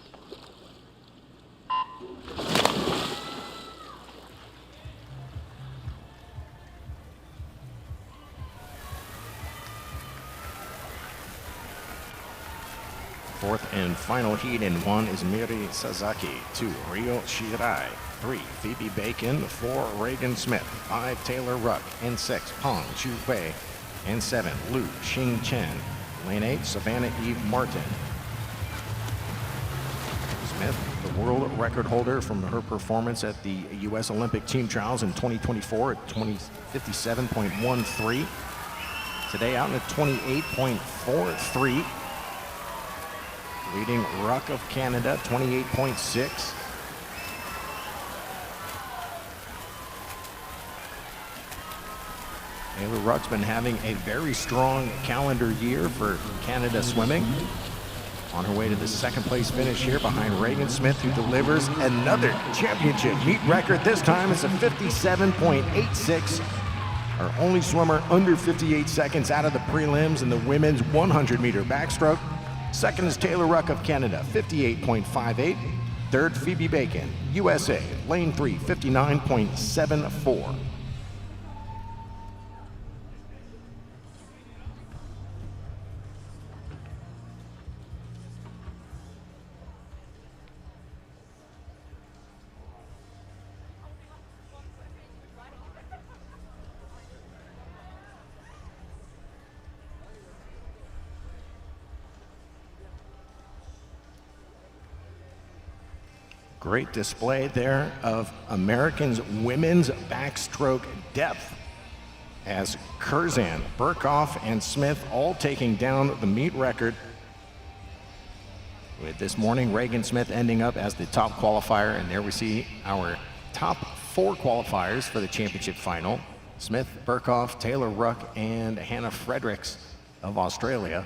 Fourth and final heat in 1 is Miri Sasaki. 2, Ryo Shirai. 3, Phoebe Bacon. 4, Reagan Smith. 5, Taylor Ruck. And 6, Peng Chu Wei. And 7, Lu Xing Chen. Lane 8, Savannah Eve Martin. Smith, the world record holder from her performance at the U.S. Olympic Team Trials in 2024 at 57.13. Today out at 28.43. Leading Ruck of Canada, 28.6. Taylor Ruck's been having a very strong calendar year for Canada swimming. On her way to the second place finish here behind Reagan Smith, who delivers another championship meet record. This time it's a 57.86. Our only swimmer under 58 seconds out of the prelims in the women's 100-meter backstroke. Second is Taylor Ruck of Canada, 58.58. Third, Phoebe Bacon, USA, lane 3, 59.74. Great display there of Americans' women's backstroke depth as Curzan, Burkhoff, and Smith all taking down the meet record. With this morning, Reagan Smith ending up as the top qualifier, and there we see our top 4 qualifiers for the championship final. Smith, Burkhoff, Taylor Ruck, and Hannah Fredericks of Australia.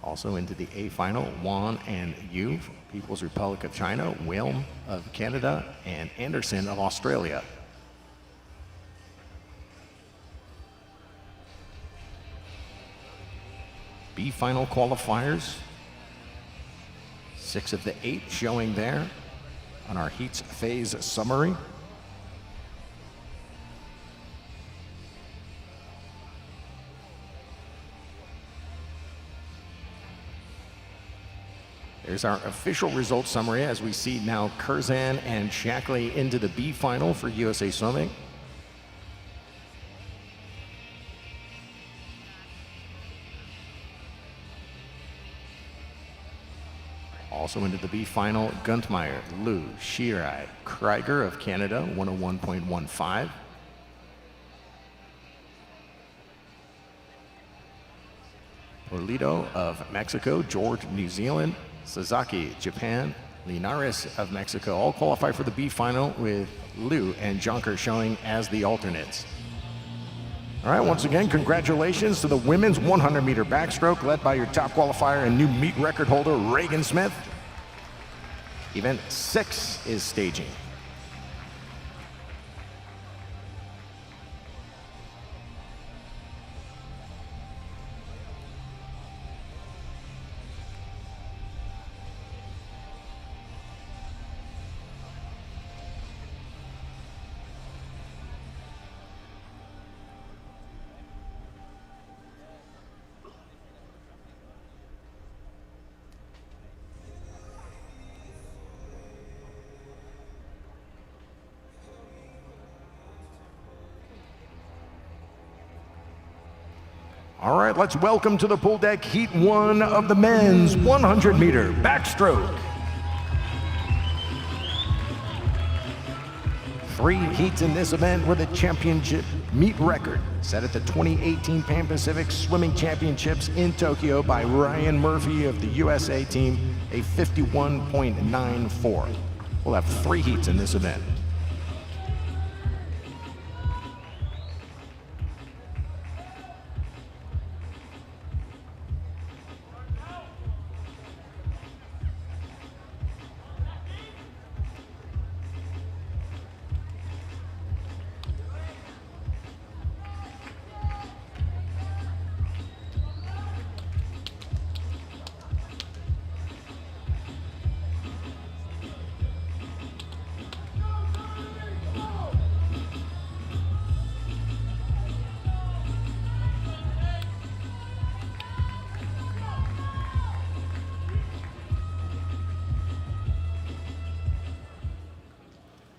Also into the A final, Wan and Yu, People's Republic of China, Wilm of Canada, and Anderson of Australia. B final qualifiers. 6 of the 8 showing there on our heats phase summary. There's our official results summary as we see now Curzan and Shackley into the B final for USA Swimming. Also into the B final, Guntmeyer, Liu, Shirai, Krieger of Canada, 101.15. Polito of Mexico, George, New Zealand, Sasaki, Japan, Linares of Mexico, all qualify for the B final with Liu and Jonker showing as the alternates. All right, once again, congratulations to the women's 100-meter backstroke led by your top qualifier and new meet record holder, Reagan Smith. Event 6 is staging. All right, let's welcome to the pool deck Heat 1 of the men's 100-meter backstroke. 3 heats in this event with a championship meet record set at the 2018 Pan Pacific Swimming Championships in Tokyo by Ryan Murphy of the USA team, a 51.94. We'll have 3 heats in this event.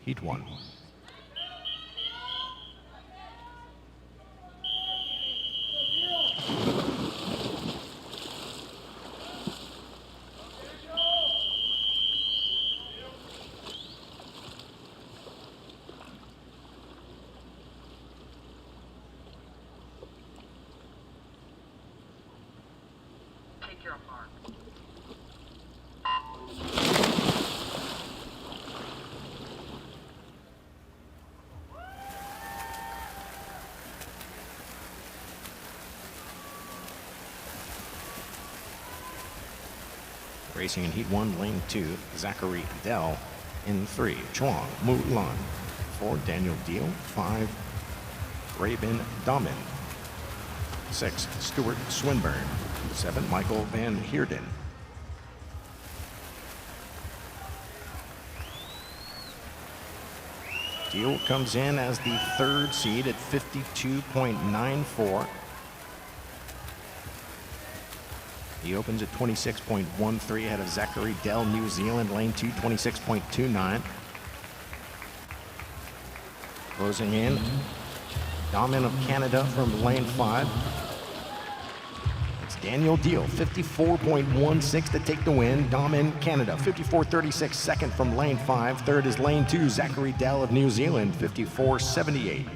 Heat 1.
Take your mark.
Racing in Heat 1, Lane 2, Zachary Dell. In 3, Chuang Mu Lan. 4, Daniel Deal. 5, Rabin Damin. 6, Stuart Swinburne. 7, Michael Van Heerden. Deal comes in as the 3rd seed at 52.94. He opens at 26.13 ahead of Zachary Dell, New Zealand, lane 2, 26.29. Closing in, Damin of Canada from lane 5. It's Daniel Deal, 54.16 to take the win. Damin, Canada, 54.36 second from lane 5. Third is lane 2, Zachary Dell of New Zealand, 54.78.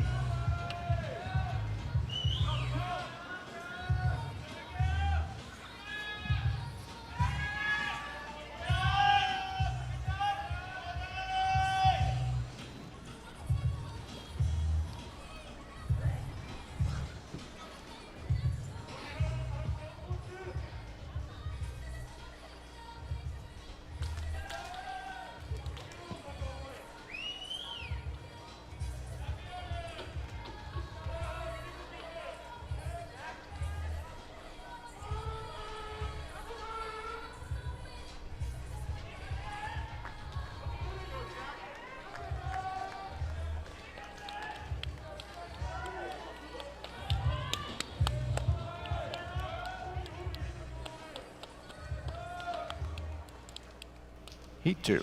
Heat 2.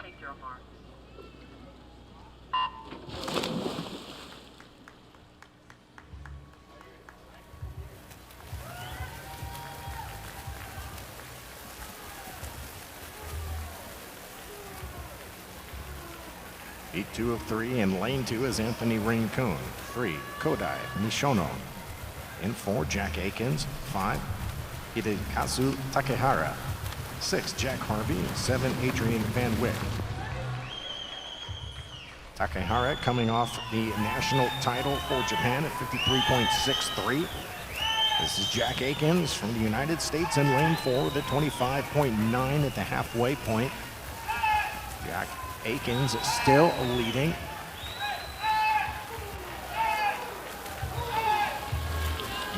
Take your marks.
Heat 2 of 3 in lane 2 is Anthony Rincon. 3, Kodai Nishono. In 4, Jack Akins. 5, Hidekazu Takehara. 6, Jack Harvey. 7, Adrian Van Wyck. Takehara coming off the national title for Japan at 53.63. This is Jack Akins from the United States in lane 4 with a 25.9 at the halfway point. Jack Akins still leading.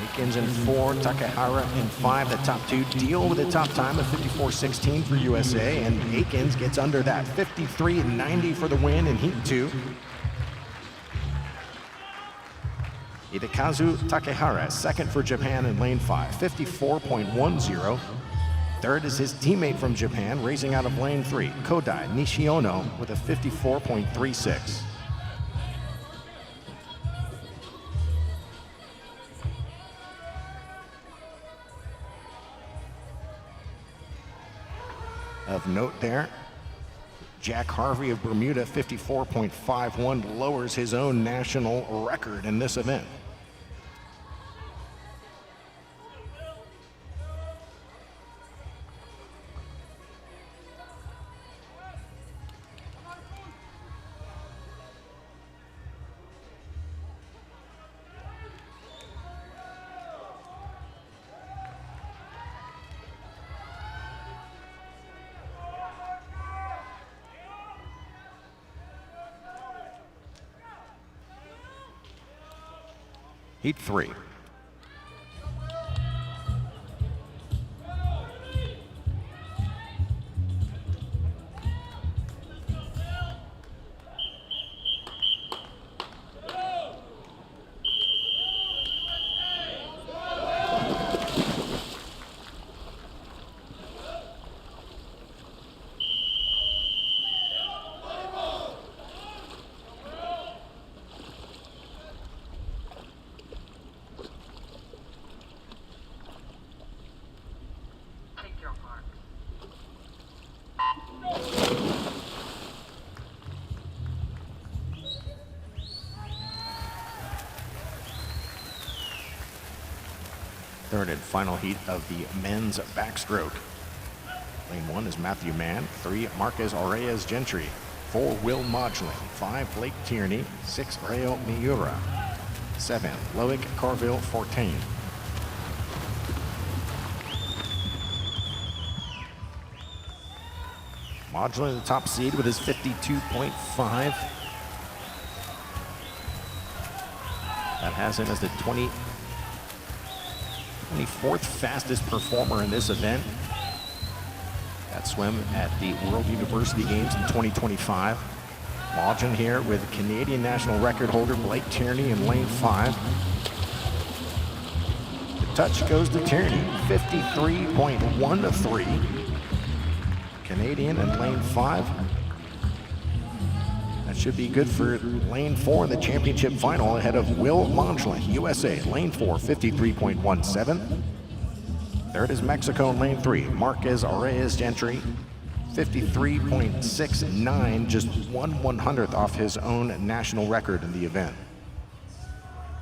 Akins in 4, Takehara in 5. The top two deal with a top time of 54.16 for USA, and Akins gets under that 53.90 for the win in Heat 2. Hidekazu Takehara, second for Japan in lane 5, 54.10. Third is his teammate from Japan, racing out of lane 3, Kodai Nishiono, with a 54.36. Of note there, Jack Harvey of Bermuda, 54.51, lowers his own national record in this event. Heat 3.
Take your marks.
Third and final heat of the men's backstroke. Lane 1 is Matthew Mann. 3, Marquez Arreyes Gentry. 4, Will Modglin. 5, Blake Tierney. 6, Rayo Miura. 7, Loic Carville Fortain. Modglin, the top seed with his 52.5. That has him as the 24th fastest performer in this event. That swim at the World University Games in 2025. Modglin here with Canadian national record holder Blake Tierney in lane 5. The touch goes to Tierney, 53.13. Canadian in lane 5. That should be good for lane 4 in the championship final ahead of Will Modglin, USA, lane 4, 53.17. Third is Mexico in lane 3, Marquez Arreyes Gentry, 53.69, just 1/100th off his own national record in the event.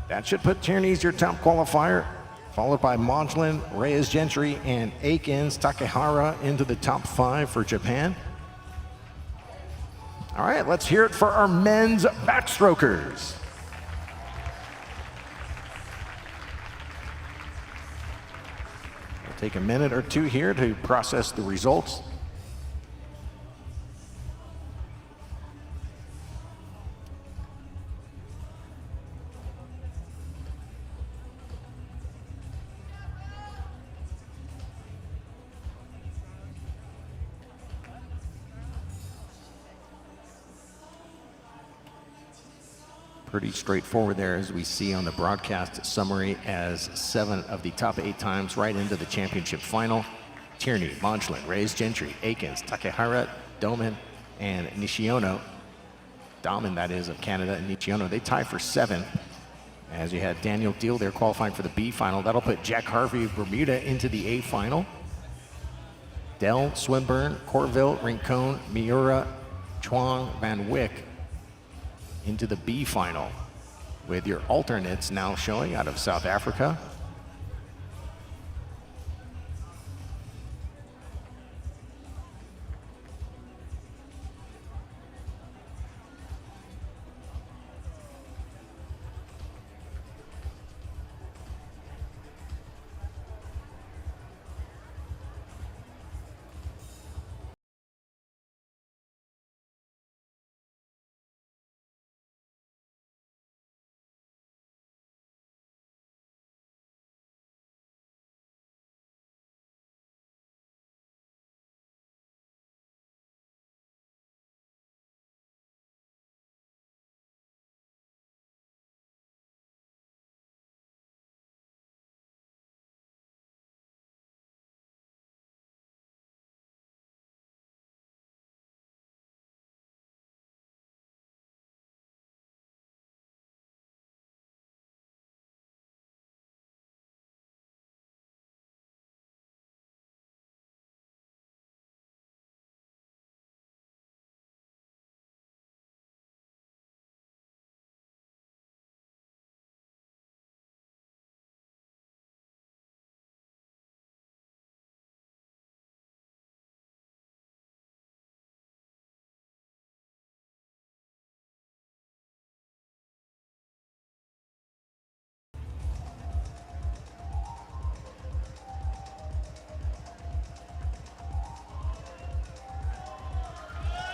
That should put Tierney as your top qualifier, followed by Modglin, Reyes Gentry, and Akins Takehara into the top 5 for Japan. All right, let's hear it for our men's backstrokers. We'll take a minute or two here to process the results. Pretty straightforward there, as we see on the broadcast summary, as 7 of the top 8 times right into the championship final. Tierney, Monchlin, Reyes Gentry, Aikens, Takehara, Doman, and Nishiono. Daman, that is, of Canada, and Nishiono, they tie for 7. As you had Daniel Deal there qualifying for the B final. That'll put Jack Harvey of Bermuda into the A final. Dell, Swinburne, Corville, Rincon, Miura, Chuang, Van Wyck into the B final, with your alternates now showing out of South Africa.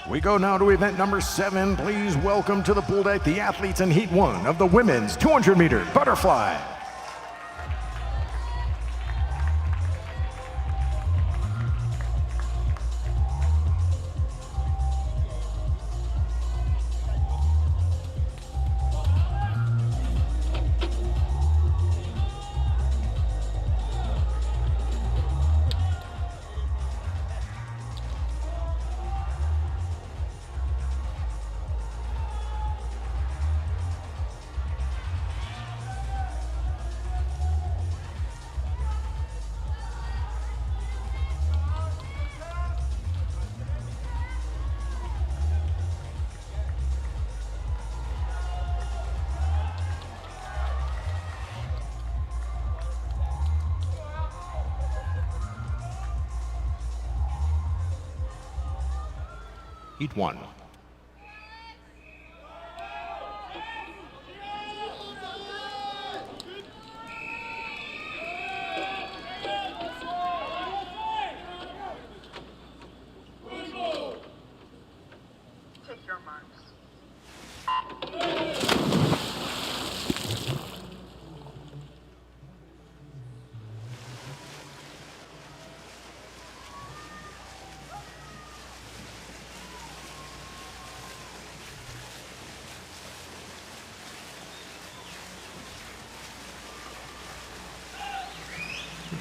We go now to event number 7. Please welcome to the pool deck the athletes in Heat 1 of the women's 200-meter butterfly. Heat 1.
Take your marks.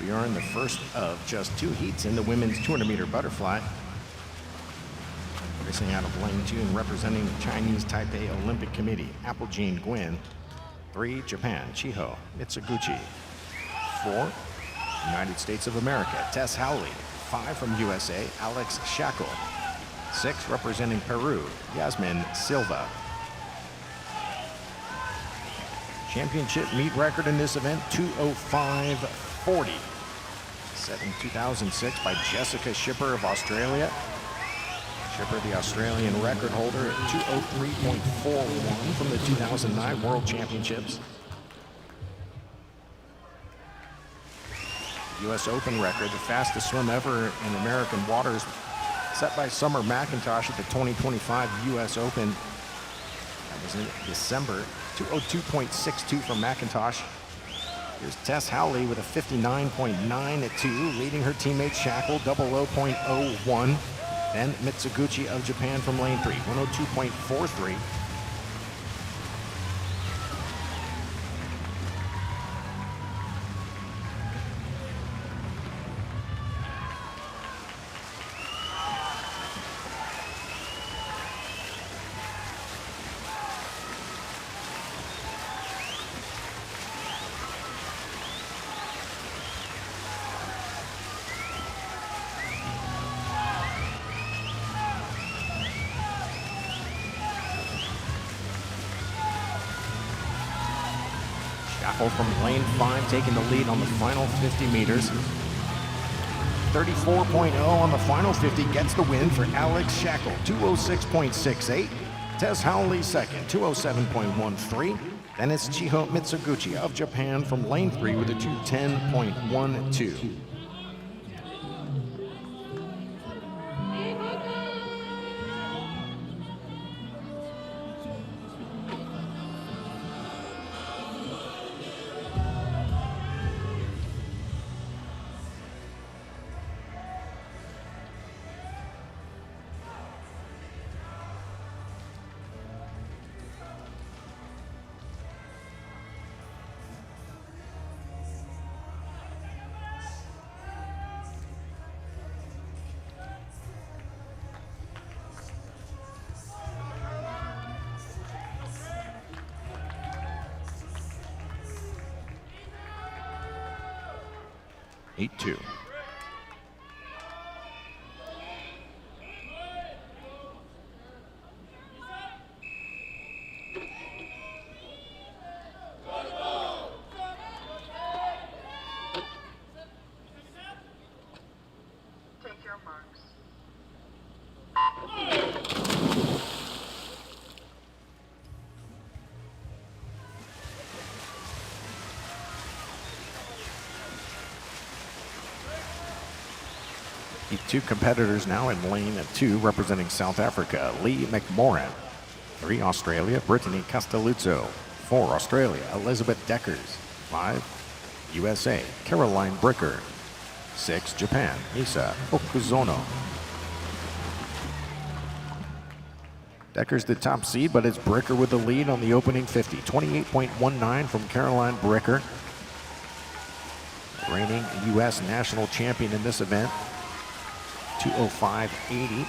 We are in the first of just 2 heats in the women's 200-meter butterfly. Racing out of lane 2 and representing the Chinese Taipei Olympic Committee, Applejean Gwynn. 3, Japan, Chiho Mitsuguchi. 4, United States of America, Tess Howley. 5 from USA, Alex Shackle. 6, representing Peru, Yasmin Silva. Championship meet record in this event, 2:05:40. Set in 2006 by Jessica Schipper of Australia. Schipper, the Australian record holder, at 2:03.41 from the 2009 World Championships. U.S. Open record, the fastest swim ever in American waters, set by Summer McIntosh at the 2025 U.S. Open. That was in December. 2:02.62 from McIntosh. Here's Tess Howley with a 59.9 at 2, leading her teammate Shackle, 00.01. Then Mitsuguchi of Japan from lane 3, 102.43. Shackle from lane 5 taking the lead on the final 50 meters. 34.0 on the final 50 gets the win for Alex Shackle, 206.68. Tess Howley second, 207.13. Then it's Chiho Mitsuguchi of Japan from lane 3 with a 210.12. Eight two.
Take your marks.
The two competitors now in lane 2 representing South Africa, Lee McMorran. 3, Australia, Brittany Castelluzzo. 4, Australia, Elizabeth Deckers. 5, USA, Caroline Bricker. 6, Japan, Misa Okuzono. Deckers the top seed, but it's Bricker with the lead on the opening 50. 28.19 from Caroline Bricker. Reigning U.S. national champion in this event. 205.80.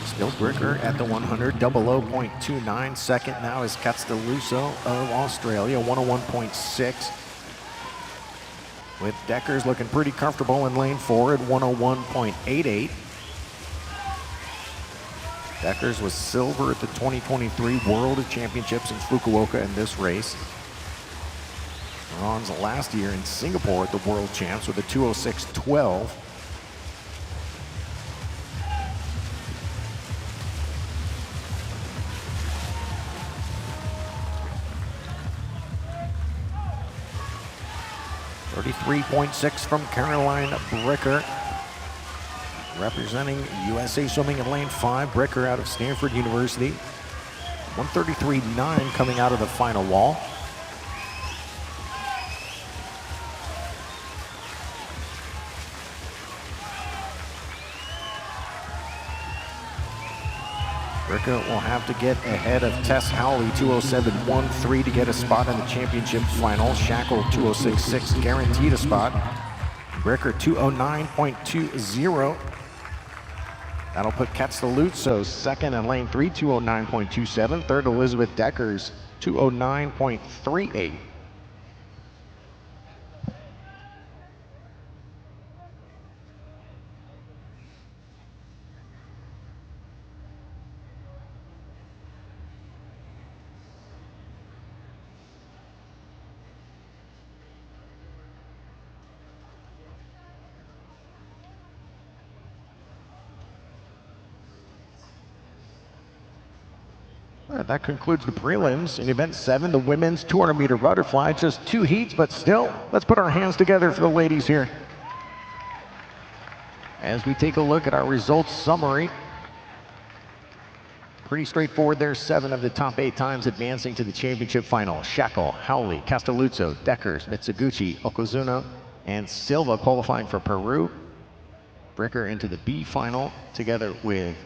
Still Bricker at the 100, 00.29. Second now is Castelluzzo of Australia, 101.6. With Deckers looking pretty comfortable in lane 4 at 101.88. Deckers was silver at the 2023 World Championships in Fukuoka in this race. Bronze last year in Singapore at the World Champs with a 206.12. .36 from Caroline Bricker. Representing USA Swimming in lane 5, Bricker out of Stanford University. 133.9 coming out of the final wall. Bricker will have to get ahead of Tess Howley, 207.13 to get a spot in the championship final. Shackle, 206.6, guaranteed a spot. Bricker, 209.20. That'll put Castelluzzo second in lane 3, 209.27. Third, Elizabeth Deckers, 209.38. All right, that concludes the prelims. In event 7, the women's 200-meter butterfly. Just 2 heats, but still, let's put our hands together for the ladies here. As we take a look at our results summary. Pretty straightforward there. 7 of the top 8 times advancing to the championship final. Shackle, Howley, Castelluzzo, Deckers, Mitsuguchi, Okuzuno, and Silva qualifying for Peru. Bricker into the B final together with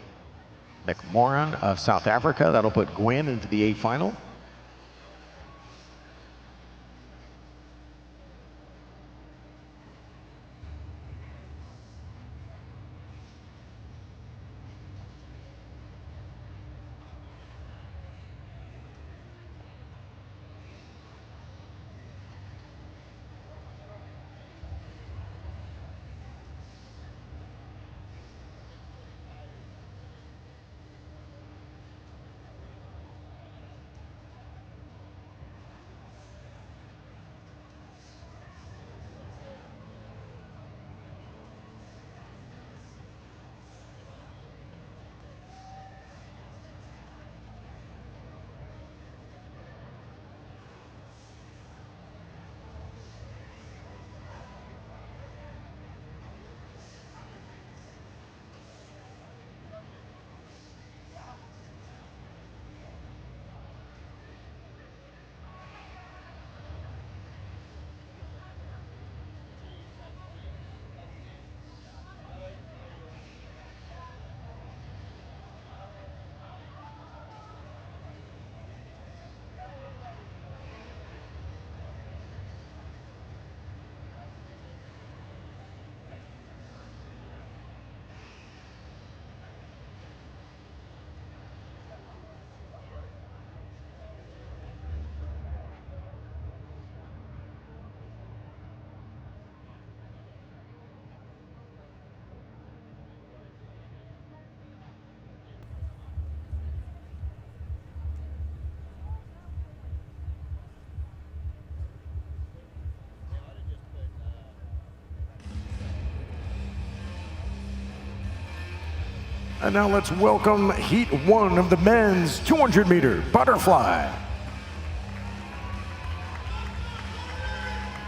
McMorran of South Africa. That'll put Gwynn into the A final. And now let's welcome Heat 1 of the men's 200-meter butterfly.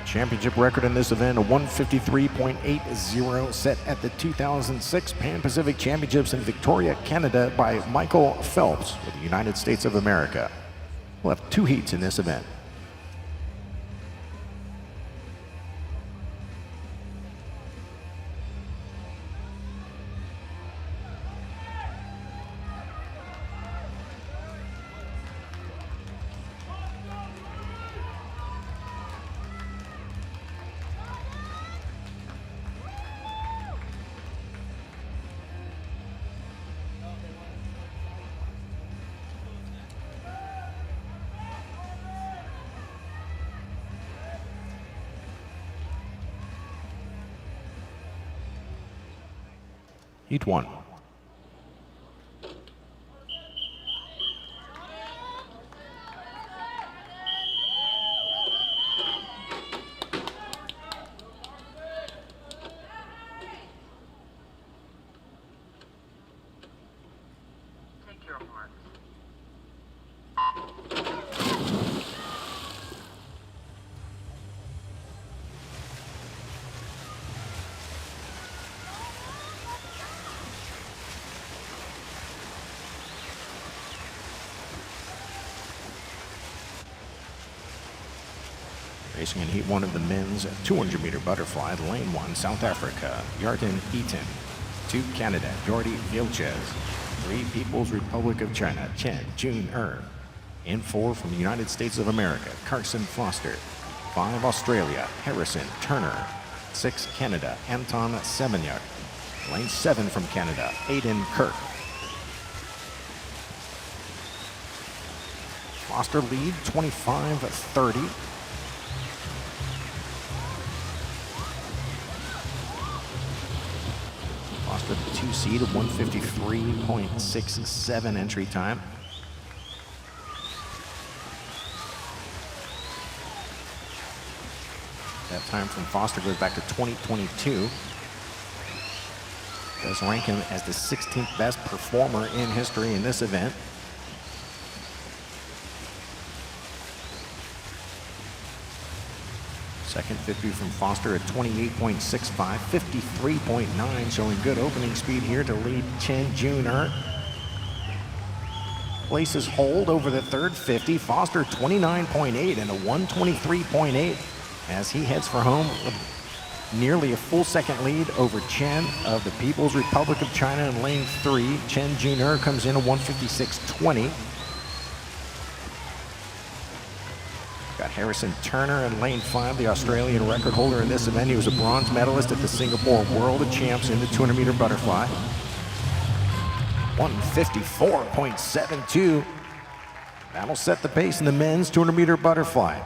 Championship record in this event, a 153.80, set at the 2006 Pan Pacific Championships in Victoria, Canada by Michael Phelps with the United States of America. We'll have 2 heats in this event. Heat 1.
Take your marks.
Racing in Heat 1 of the men's 200-meter butterfly, lane 1, South Africa, Yarton Eaton. 2, Canada, Jordi Vilches. 3, People's Republic of China, Chen Jun-er. In 4, from the United States of America, Carson Foster. 5, Australia, Harrison Turner. 6, Canada, Anton Semenyak. Lane 7 from Canada, Aiden Kirk. Foster lead, 25-30. Foster the 2 seed, 153.67 entry time. That time from Foster goes back to 2022. Does rank him as the 16th best performer in history in this event. Second 50 from Foster at 28.65, 53.9, showing good opening speed here to lead Chen Jun-er. Places hold over the third 50. Foster 29.8 and a 123.8 as he heads for home with nearly a full second lead over Chen of the People's Republic of China in lane 3. Chen Jun-er comes in at 156.20. Got Harrison Turner in lane 5, the Australian record holder in this event. He was a bronze medalist at the Singapore World Champs in the 200-meter butterfly. 154.72. That'll set the pace in the men's 200-meter butterfly.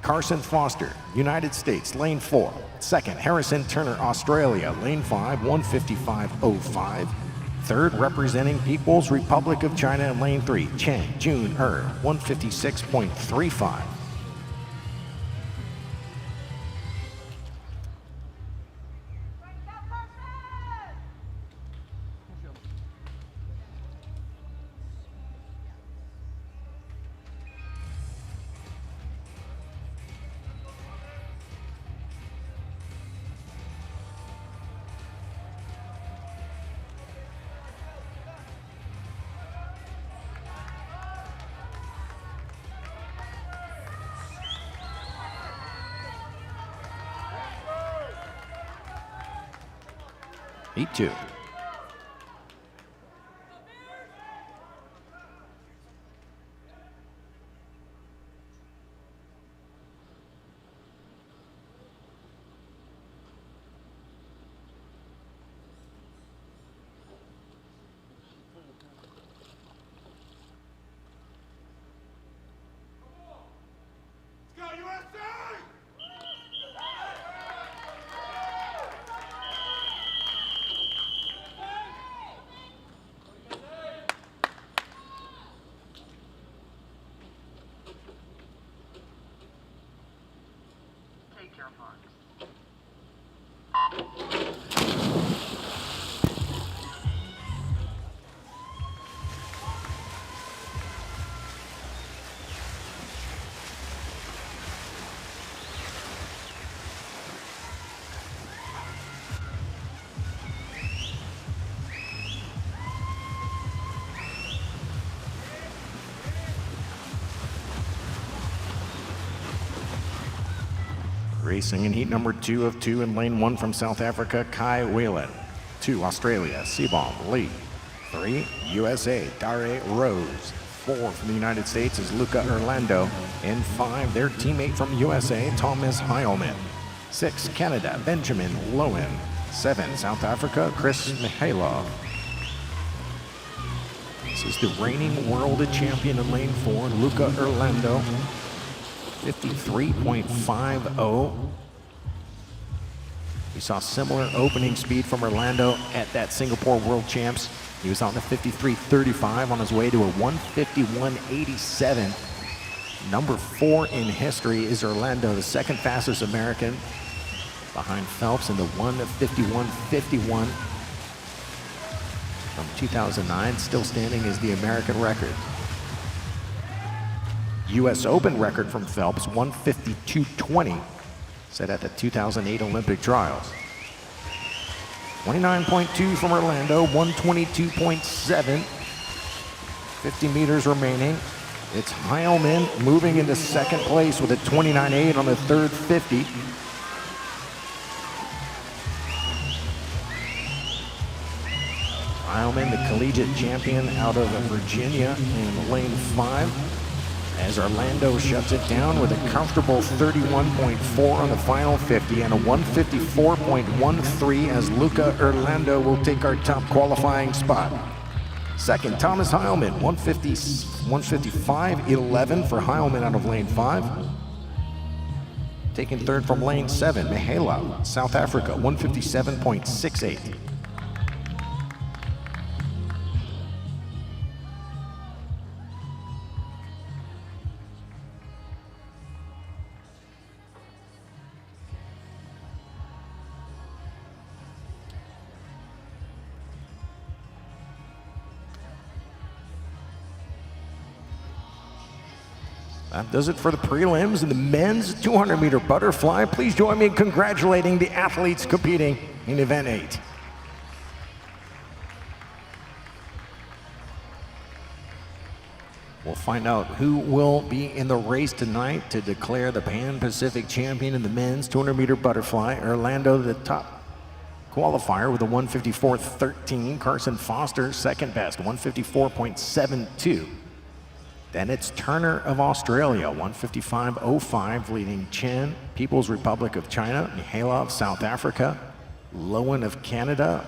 Carson Foster, United States, lane 4. Second, Harrison Turner, Australia, lane 5, 155.05. Third, representing People's Republic of China in lane 3, Chen Jun-er, 156.35. Heat 2. Racing in heat number 2 of 2 in lane 1 from South Africa, Kai Whalen. 2, Australia, Sebom Lee. 3, USA, Dare Rose. 4 from the United States is Luca Orlando. And 5, their teammate from USA, Thomas Heilman. 6, Canada, Benjamin Lowen. 7, South Africa, Chris Mihailov. This is the reigning world champion in lane 4, Luca Orlando. 53.50. We saw similar opening speed from Orlando at that Singapore World Champs. He was on the 53.35 on his way to a 151.87. Number 4 in history is Orlando, the second fastest American behind Phelps in the 151.51 from 2009. Still standing is the American record. U.S. Open record from Phelps, 152.20, set at the 2008 Olympic trials. 29.2 from Orlando, 122.7. 50 meters remaining. It's Heilman moving into second place with a 29.8 on the third 50. Heilman, the collegiate champion out of Virginia in lane 5. As Orlando shuts it down with a comfortable 31.4 on the final 50 and a 154.13 as Luca Orlando will take our top qualifying spot. Second, Thomas Heilman, 155.11 for Heilman out of lane 5. Taking third from lane 7, Mihailov, South Africa, 157.68. That does it for the prelims in the men's 200-meter butterfly. Please join me in congratulating the athletes competing in Event 8. We'll find out who will be in the race tonight to declare the Pan-Pacific champion in the men's 200-meter butterfly. Orlando, the top qualifier with a 154.13. Carson Foster, second best, 154.72. Then it's Turner of Australia, 155.05, leading Chen, People's Republic of China, Mihailov, South Africa, Lowen of Canada,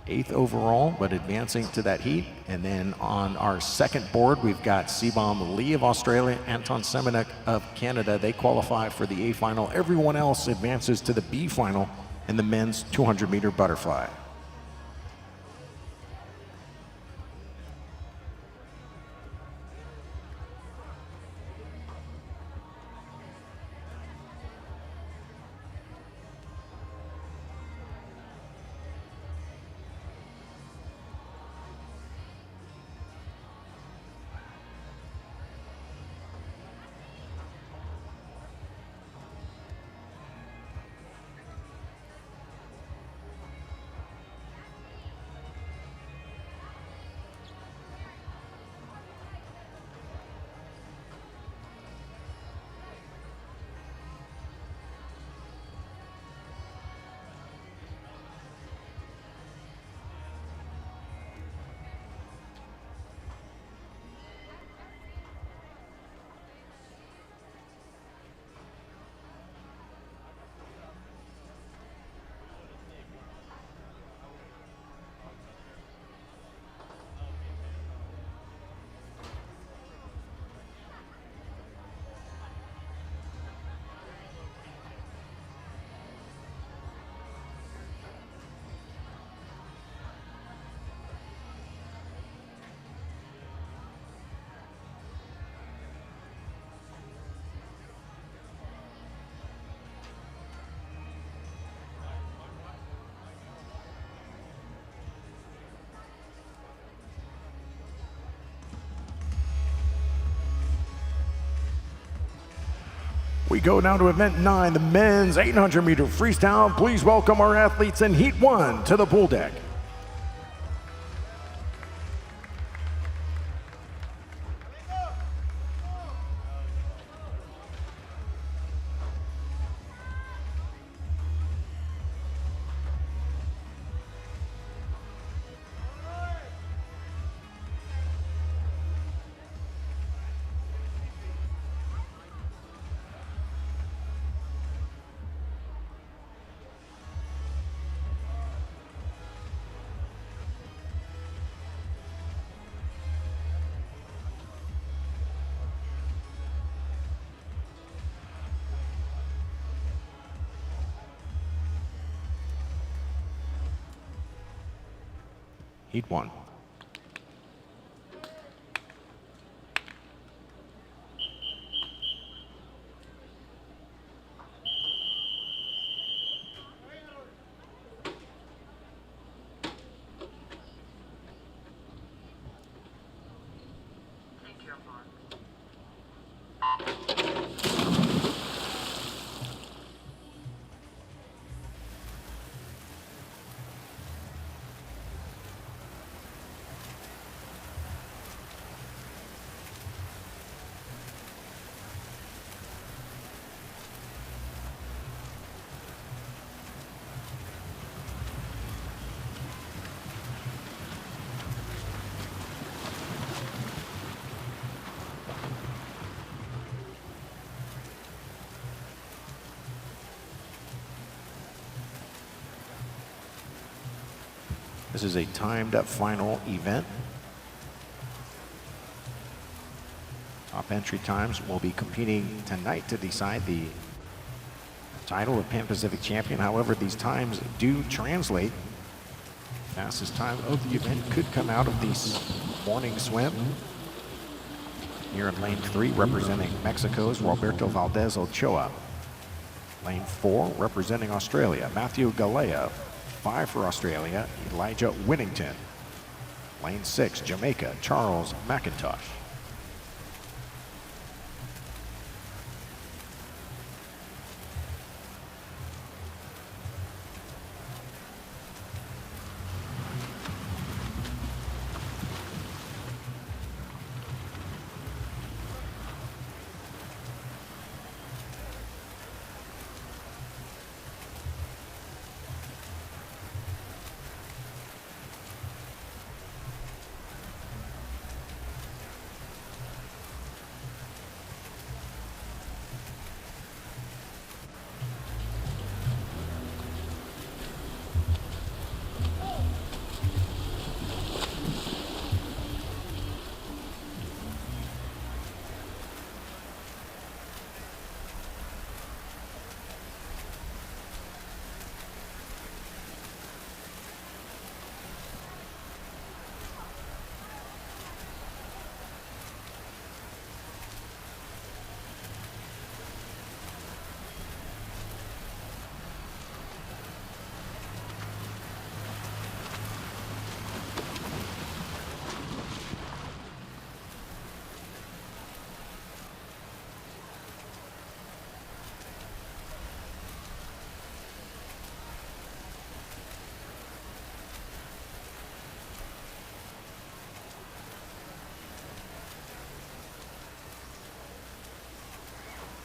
8th overall, but advancing to that heat. And then on our second board, we've got Sebom Lee of Australia, Anton Semenek of Canada. They qualify for the A final. Everyone else advances to the B final in the men's 200-meter butterfly. We go now to event 9, the men's 800-meter freestyle. Please welcome our athletes in heat 1 to the pool deck. Heat 1.
Take care, Mark.
This is a timed final event. Top entry times will be competing tonight to decide the title of Pan Pacific Champion. However, these times do translate. Fastest time of the event could come out of this morning swim. Here in lane 3, representing Mexico's Roberto Valdez Ochoa. Lane 4, representing Australia, Matthew Galea. 5 for Australia, Elijah Winnington. Lane 6, Jamaica, Charles McIntosh.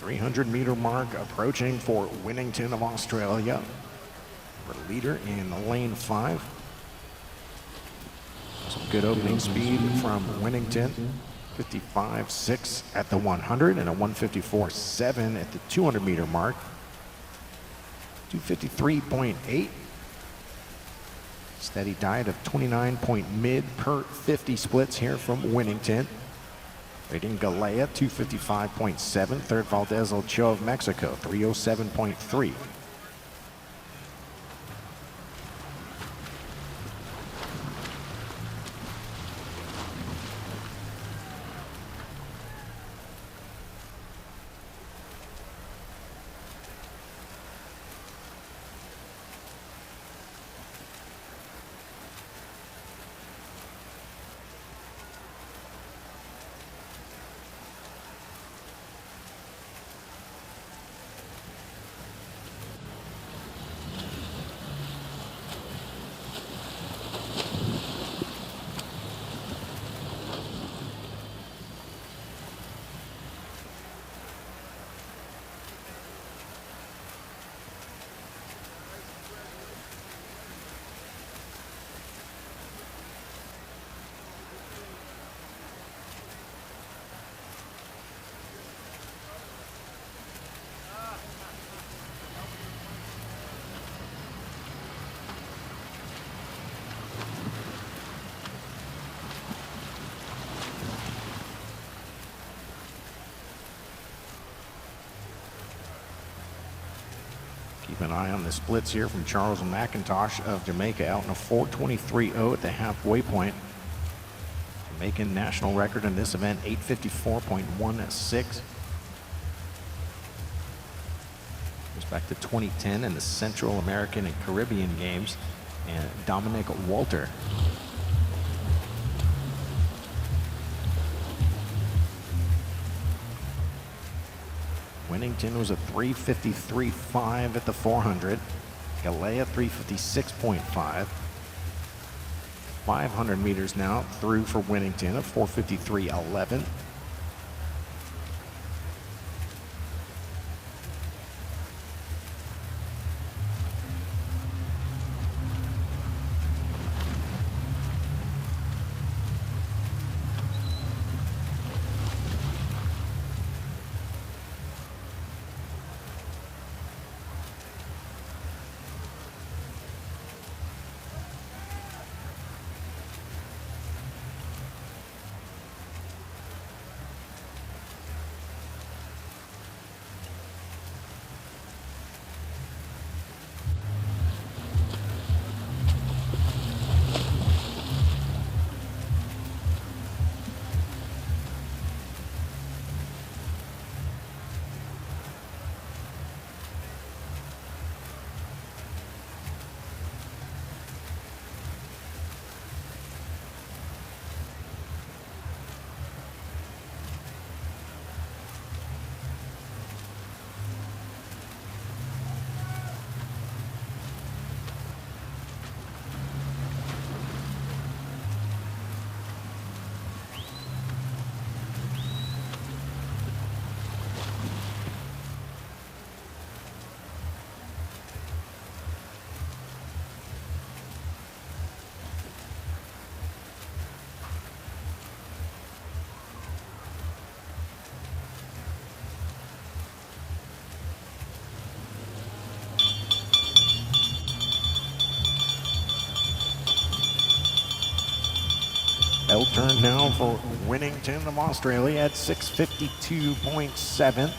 .300-meter mark approaching for Winnington of Australia. The leader in lane 5. Some good opening speed from Winnington. 55.6 at the 100 and a 154.7 at the 200-meter mark. 253.8. Steady diet of 29 mid per 50 splits here from Winnington. Leading Galea, 255.7. Third, Valdez Ochoa of Mexico, 307.3. Keep an eye on the splits here from Charles McIntosh of Jamaica out in a 4:23.0 at the halfway point. Jamaican national record in this event, 8:54.16. Goes back to 2010 in the Central American and Caribbean Games, and Dominic Walter. Winnington was a 3:53.5 at the 400. Galea 3:56.5. 500 meters now through for Winnington, a 4:53.11. Bell turn now for Winnington of Australia at 6:52.7.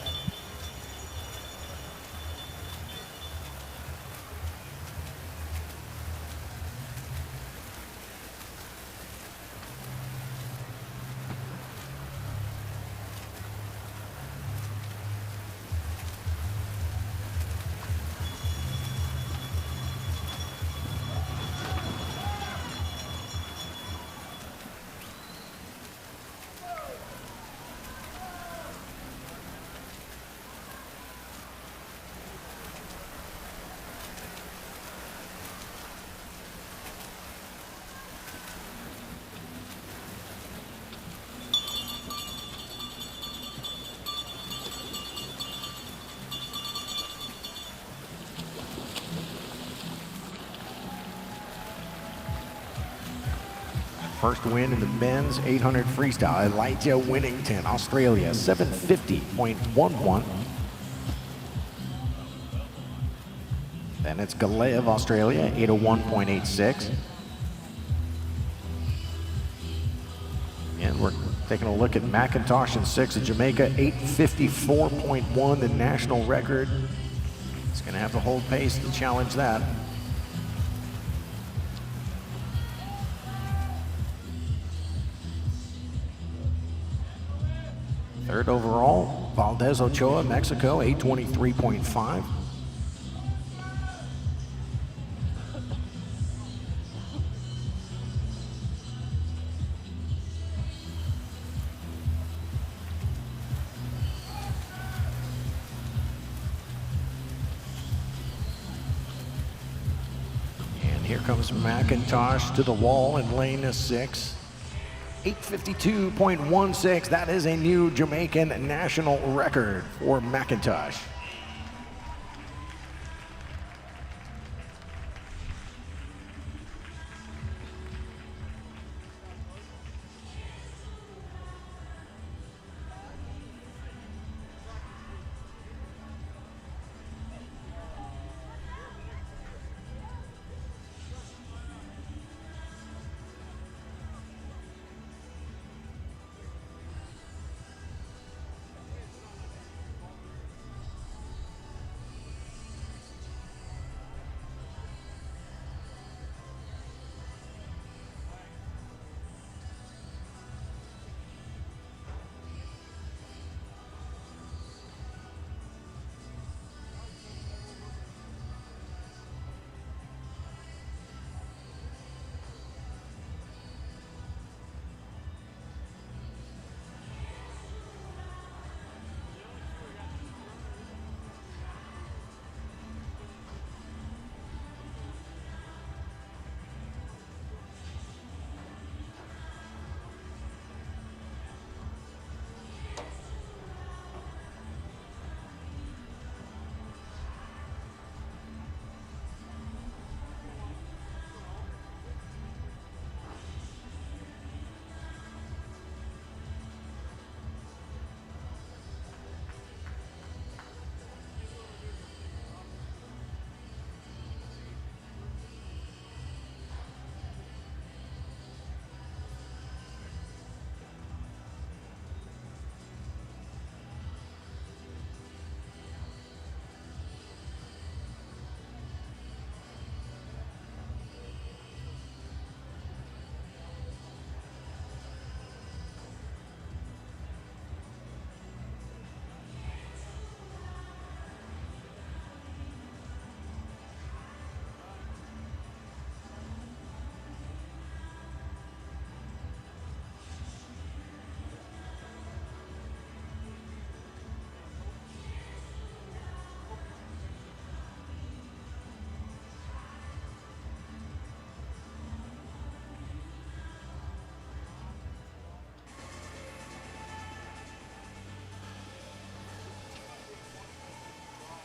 First win in the men's 800 freestyle, Elijah Winnington, Australia, 7:50.11. Then it's Galea of Australia, 8:01.86. And we're taking a look at McIntosh in 6 of Jamaica, 8:54.1, the national record. It's going to have to hold pace to challenge that. Third overall, Valdez Ochoa, Mexico, 8:23.5. And here comes McIntosh to the wall in lane 6. 8:52.16, that is a new Jamaican national record for McIntosh.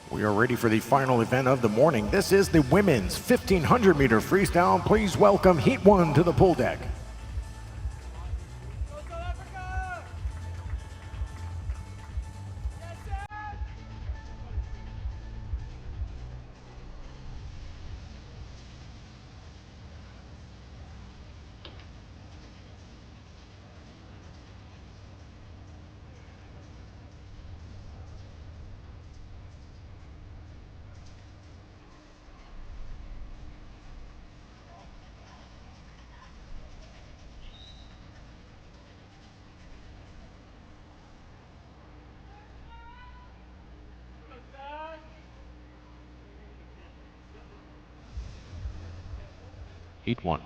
We are ready for the final event of the morning. This is the women's 1500 meter freestyle. Please welcome Heat 1 to the pool deck. Heat 1.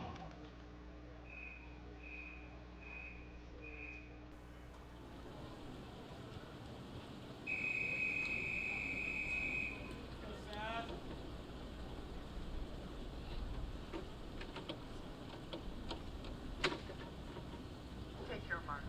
Take your marks.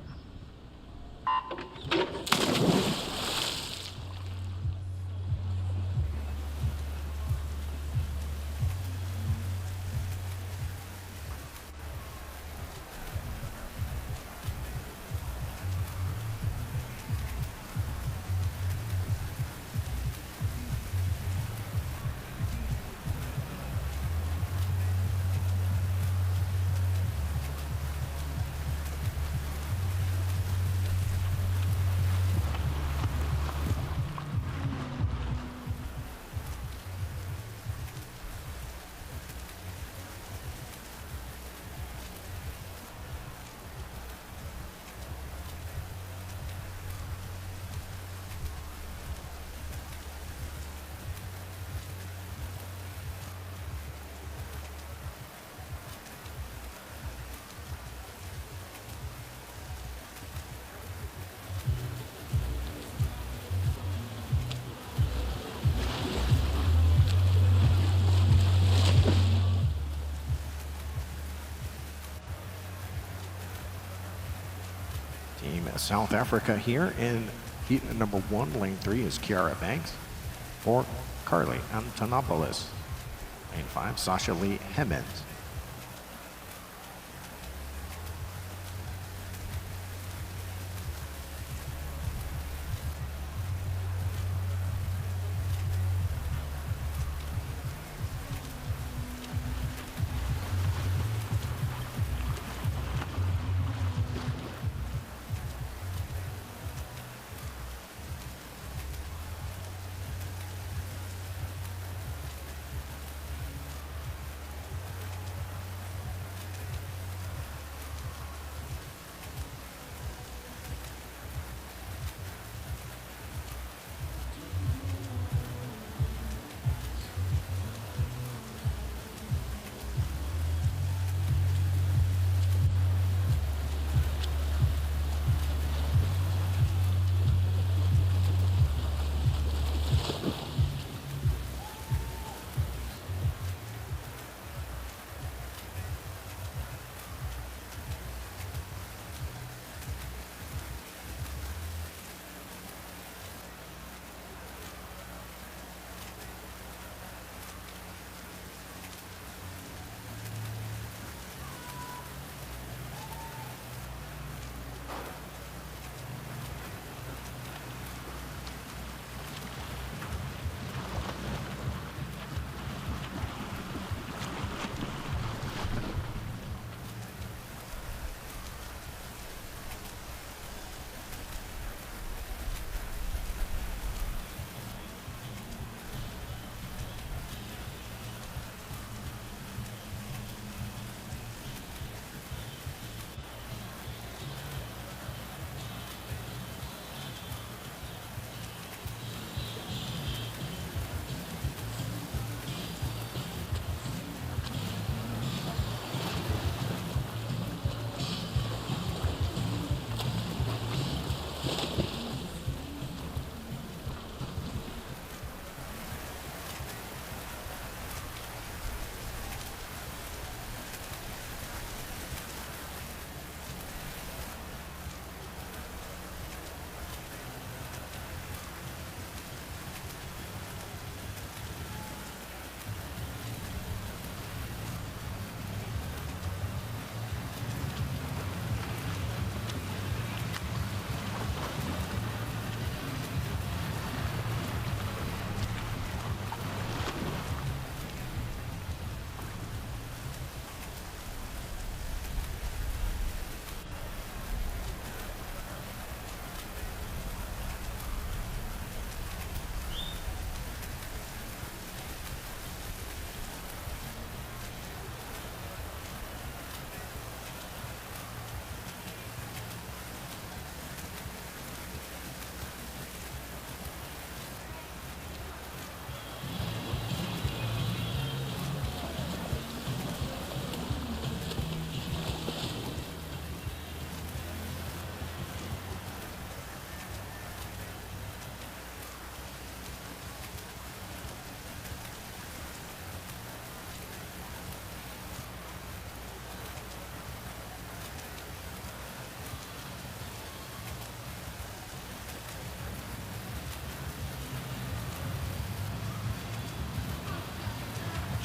Team South Africa here in heat number 1, lane 3 is Kiara Banks. For Carly Antonopoulos. Lane 5, Sasha Lee Hemmens.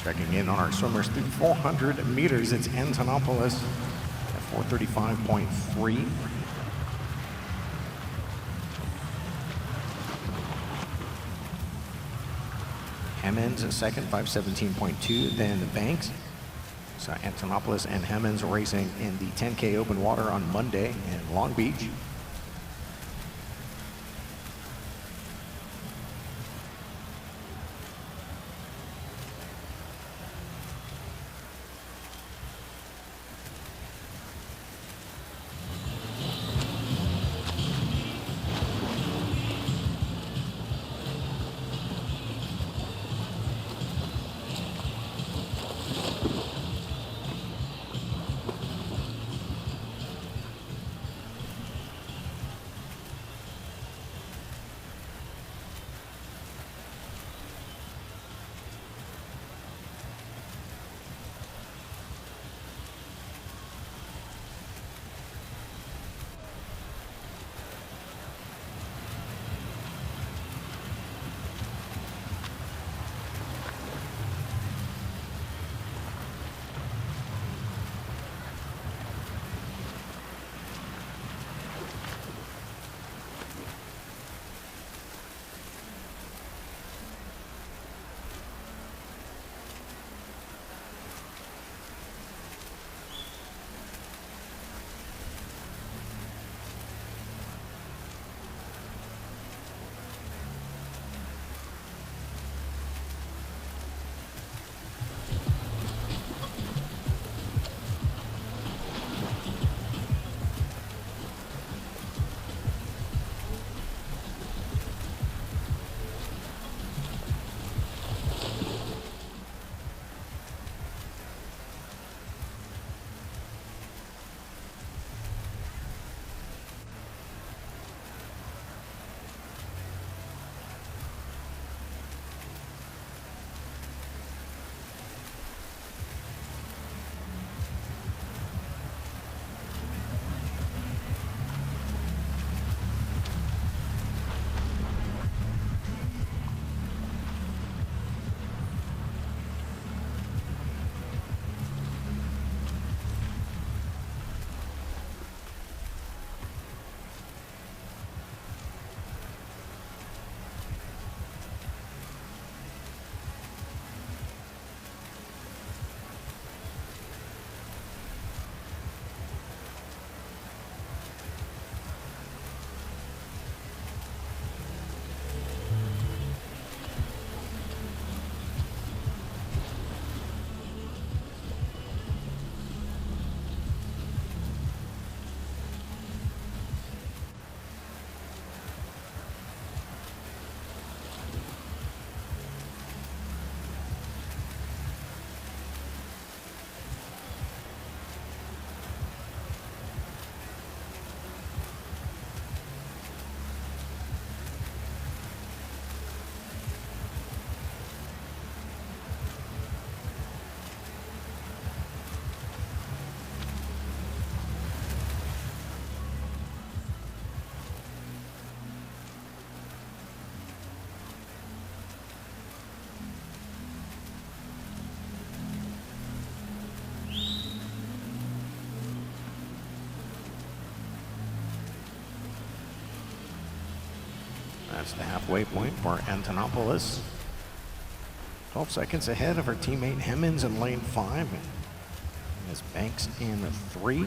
Checking in on our swimmers through 400 meters, it's Antonopoulos at 4:35.3. Hemmons a second, 5:17.2. Then Banks. So Antonopoulos and Hemmons racing in the 10K open water on Monday in Long Beach. That's the halfway point for Antonopoulos. 12 seconds ahead of her teammate Hemmons in lane 5. As Banks in 3.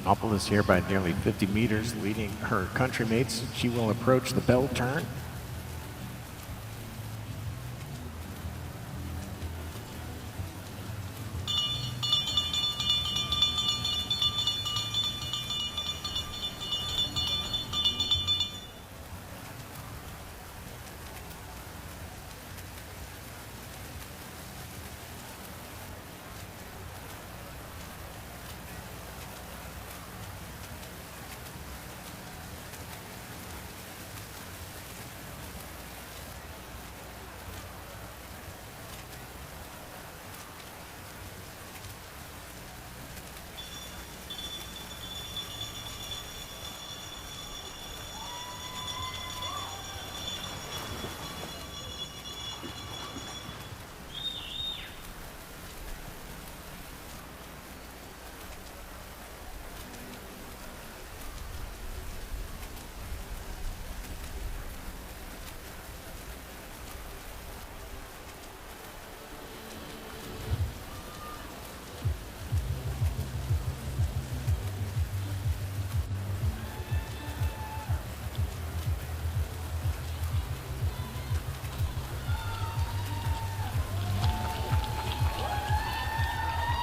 Antonopoulos here by nearly 50 meters, leading her countrymates. She will approach the bell turn.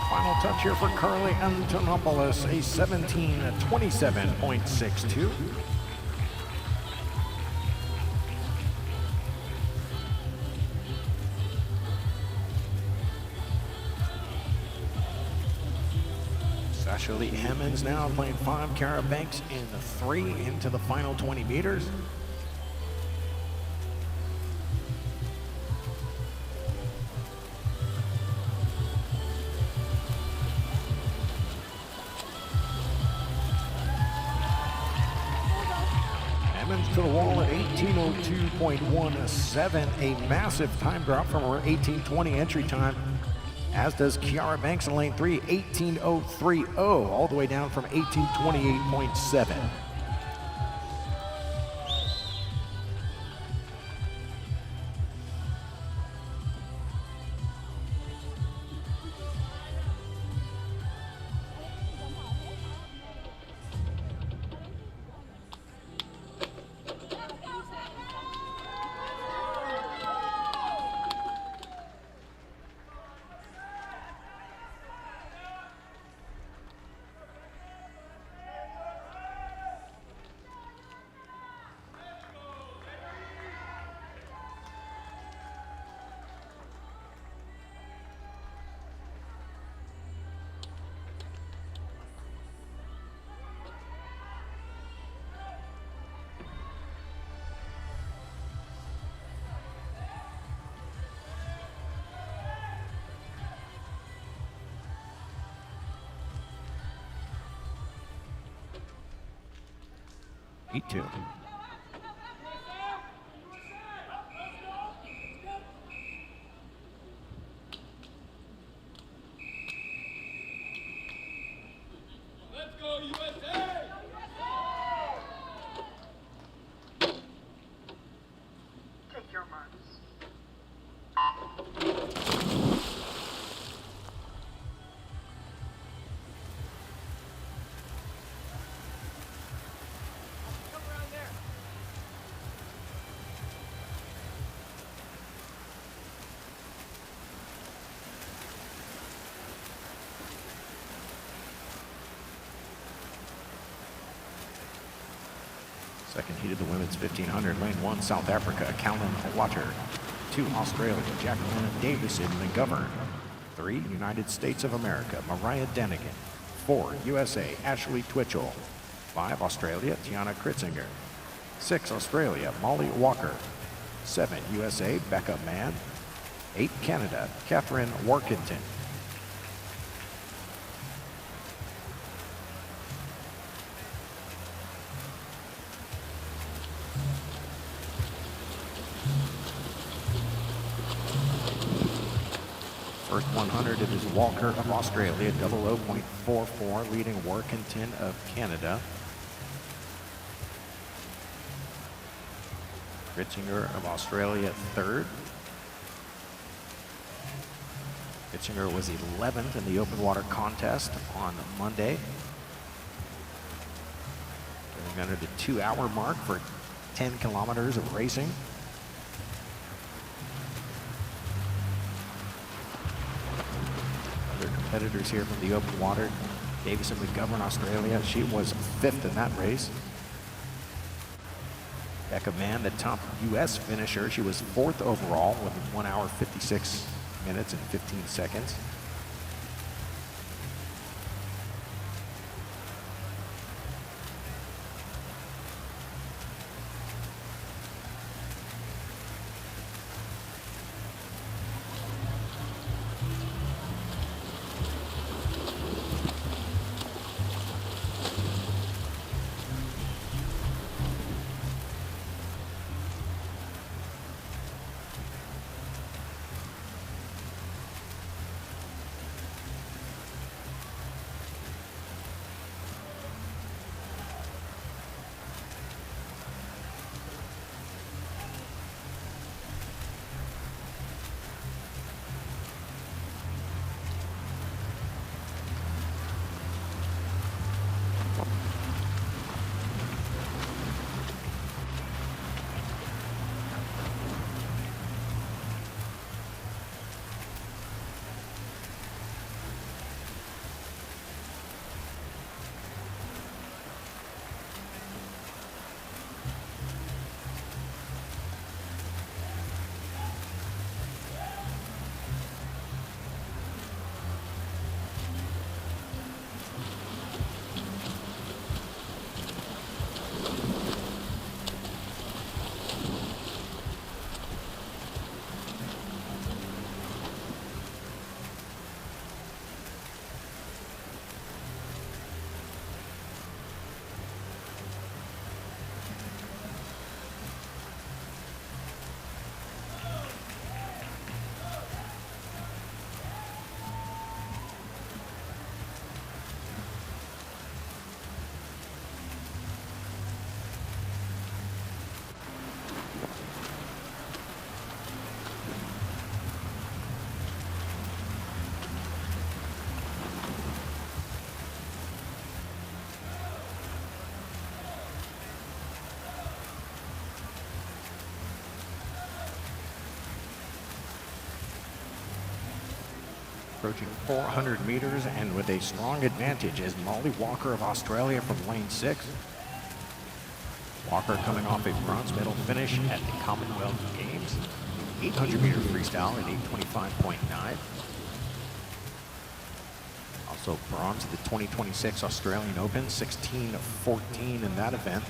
Final touch here for Carly Antonopoulos, a 17:27.62. Sasha Lee Hammonds now playing 5, Kara Banks in 3 into the final 20 meters. To the wall at 18:02.17, a massive time drop from her 18:20 entry time, as does Kiara Banks in lane 3, 18:030, all the way down from 18:28.7. Eat two.
Let's go, USA!
Take your marks.
Second heat of the women's 1500, lane 1, South Africa, Callan Water. 2, Australia, Jacqueline Davison McGovern. 3, United States of America, Mariah Denigan. 4, USA, Ashley Twitchell. 5, Australia, Tiana Kritzinger. 6, Australia, Molly Walker. 7, USA, Becca Mann. 8, Canada, Catherine Workington. First 100, it is Walker of Australia, 00.44, leading Workington of Canada. Ritzinger of Australia, 3rd. Ritzinger was 11th in the open water contest on Monday. getting under the 2-hour mark for 10 kilometers of racing. Other competitors here from the open water. Davison McGovern, Australia. She was 5th in that race. Becca Mann, the top U.S. finisher. She was 4th overall with 1 hour, 56 minutes and 15 seconds. Approaching 400 meters and with a strong advantage is Molly Walker of Australia from lane 6. Walker coming off a bronze medal finish at the Commonwealth Games. 800 meter freestyle at 8:25.9. Also bronze at the 2026 Australian Open, 16 of 14 in that event.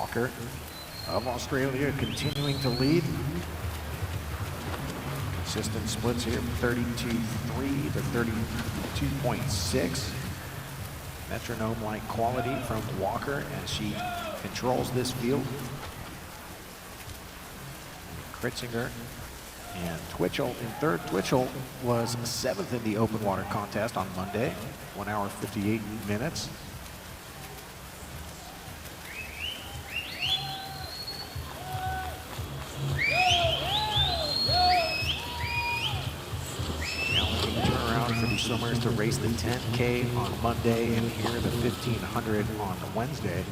Walker of Australia continuing to lead. Consistent splits here, 32.3 to 32.6. Metronome-like quality from Walker as she controls this field. Kritzinger and Twitchell in third. Twitchell was 7th in the open water contest on Monday, 1 hour 58 minutes. Challenging turnaround for the swimmers to race the 10K on Monday and here the 1500 on Wednesday.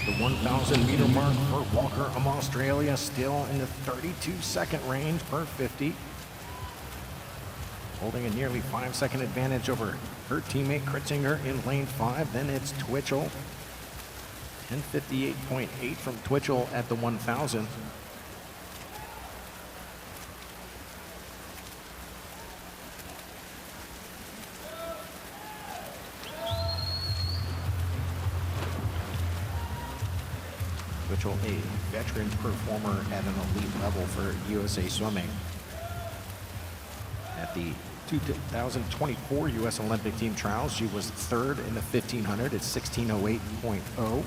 The 1,000 meter mark for Walker of Australia, still in the 32-second range per 50. Holding a nearly 5-second advantage over her teammate Kritzinger in lane 5. Then it's Twitchell. 10:58.8 from Twitchell at the 1,000. Twitchell, a veteran performer at an elite level for USA Swimming. At the 2024 U.S. Olympic Team Trials, she was 3rd in the 1500 at 16:08.0.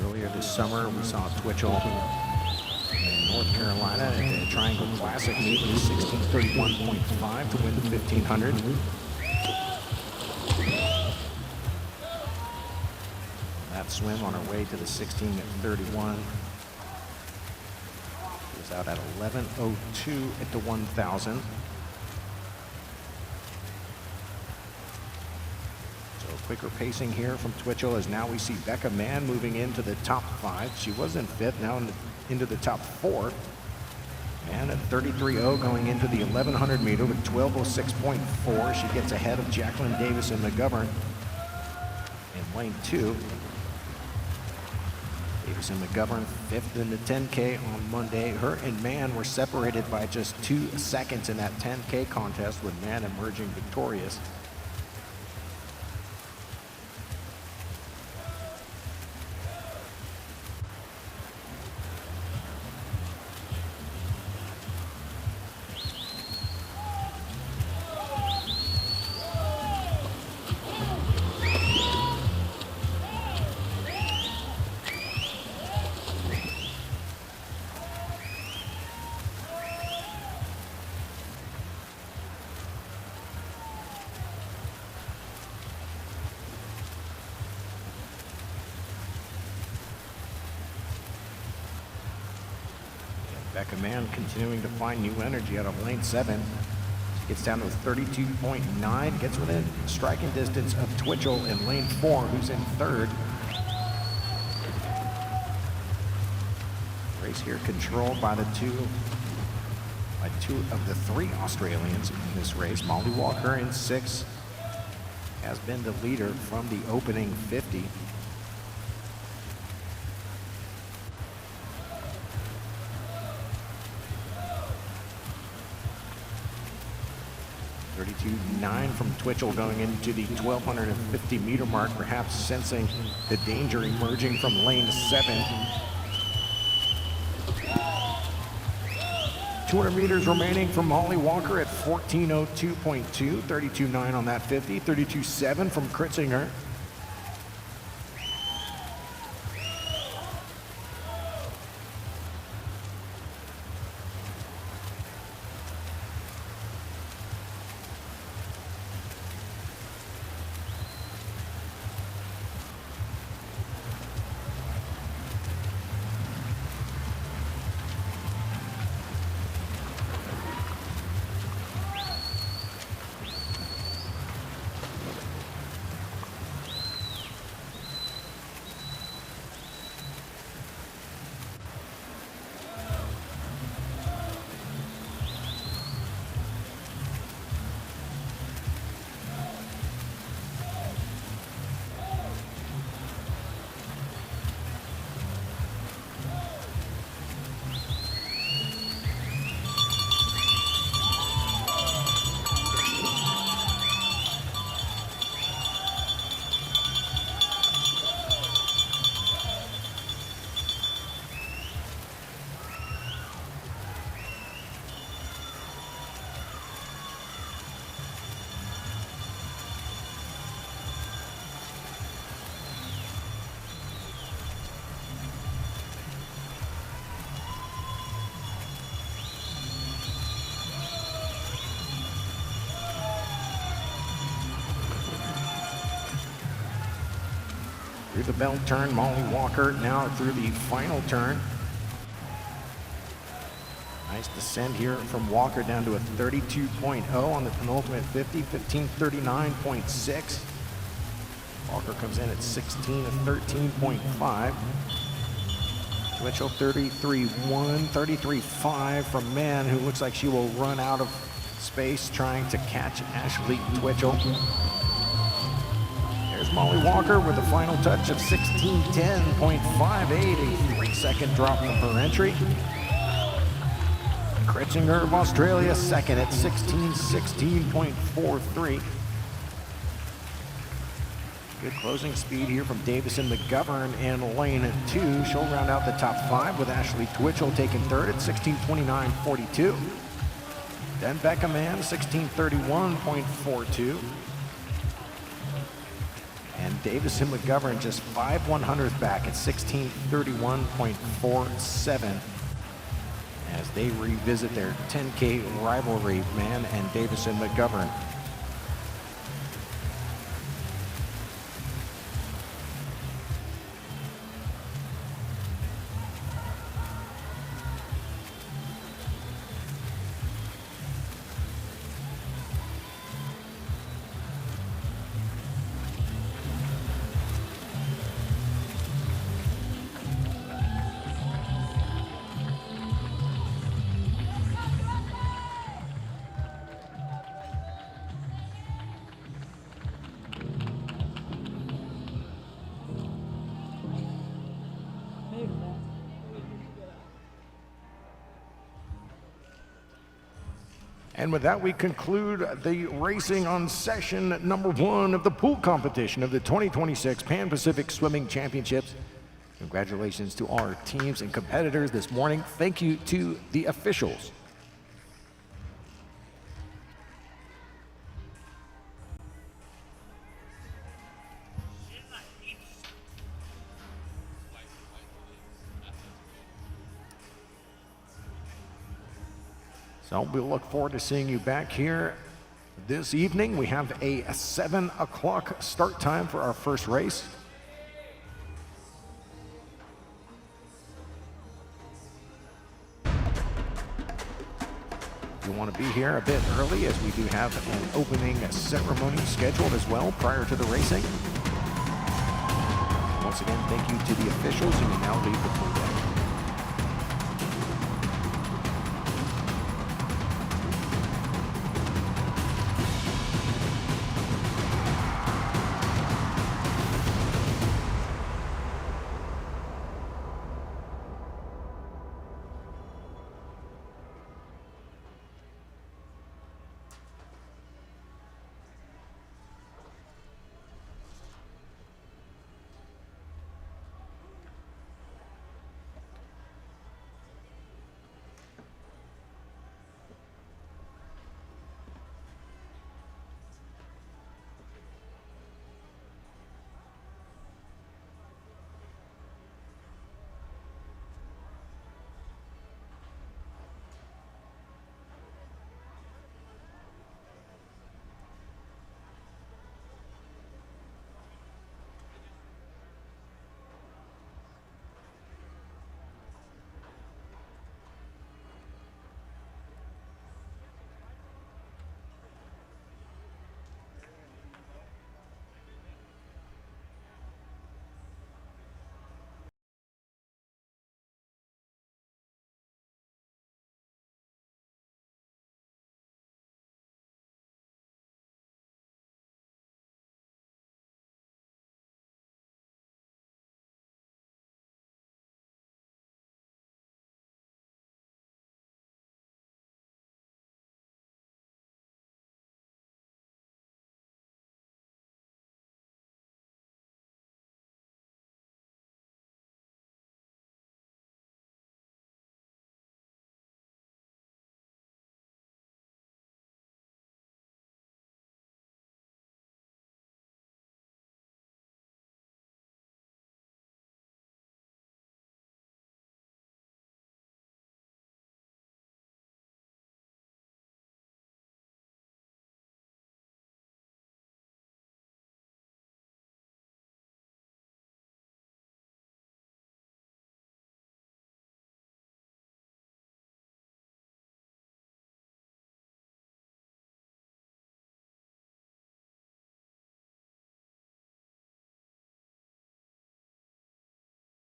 Earlier this summer, we saw Twitchell in North Carolina at the Triangle Classic meet with 16:31.5 to win the 1500. That swim on her way to the 16:31. She was out at 11:02 at the 1000. Quicker pacing here from Twitchell as now we see Becca Mann moving into the top 5. She was in 5th, now into the top 4. And at 33.0 going into the 1100 meter with 12:06.4. She gets ahead of Jacqueline Davis and McGovern in lane 2. Davis and McGovern 5th in the 10K on Monday. Her and Mann were separated by just 2 seconds in that 10K contest, with Mann emerging victorious. Becca Mann continuing to find new energy out of lane 7. She gets down to 32.9, gets within striking distance of Twitchell in lane 4, who's in 3rd. Race here controlled by two of the 3 Australians in this race. Molly Walker in 6 has been the leader from the opening 50. .9 from Twitchell going into the 1250 meter mark, perhaps sensing the danger emerging from lane 7. 200 meters remaining for Molly Walker at 14:02.2, 32.9 on that 50, 32.7 from Kritzinger. Through the bell turn, Molly Walker now through the final turn. Nice descent here from Walker down to a 32.0 on the penultimate 50, 15:39.6. Walker comes in at 16 of 13.5. Twitchell 33.1, 33.5 from Mann, who looks like she will run out of space trying to catch Ashley Twitchell. There's Molly Walker with a final touch of 16:10.58, a 3-second drop from her entry. Kritzinger of Australia second at 16:16.43. Good closing speed here from Davis and McGovern in lane 2. She'll round out the top 5 with Ashley Twitchell taking 3rd at 16:29.42. Then Becca Mann 16:31.42. And Davis and McGovern just 5/100th back at 16:31.47. as they revisit their 10K rivalry, Mann and Davison McGovern. And with that, we conclude the racing on session number 1 of the pool competition of the 2026 Pan Pacific Swimming Championships. Congratulations to our teams and competitors this morning. Thank you to the officials. So we look forward to seeing you back here this evening. We have a 7 o'clock start time for our first race. You want to be here a bit early, as we do have an opening ceremony scheduled as well prior to the racing. Once again, thank you to the officials. You may now leave the pool.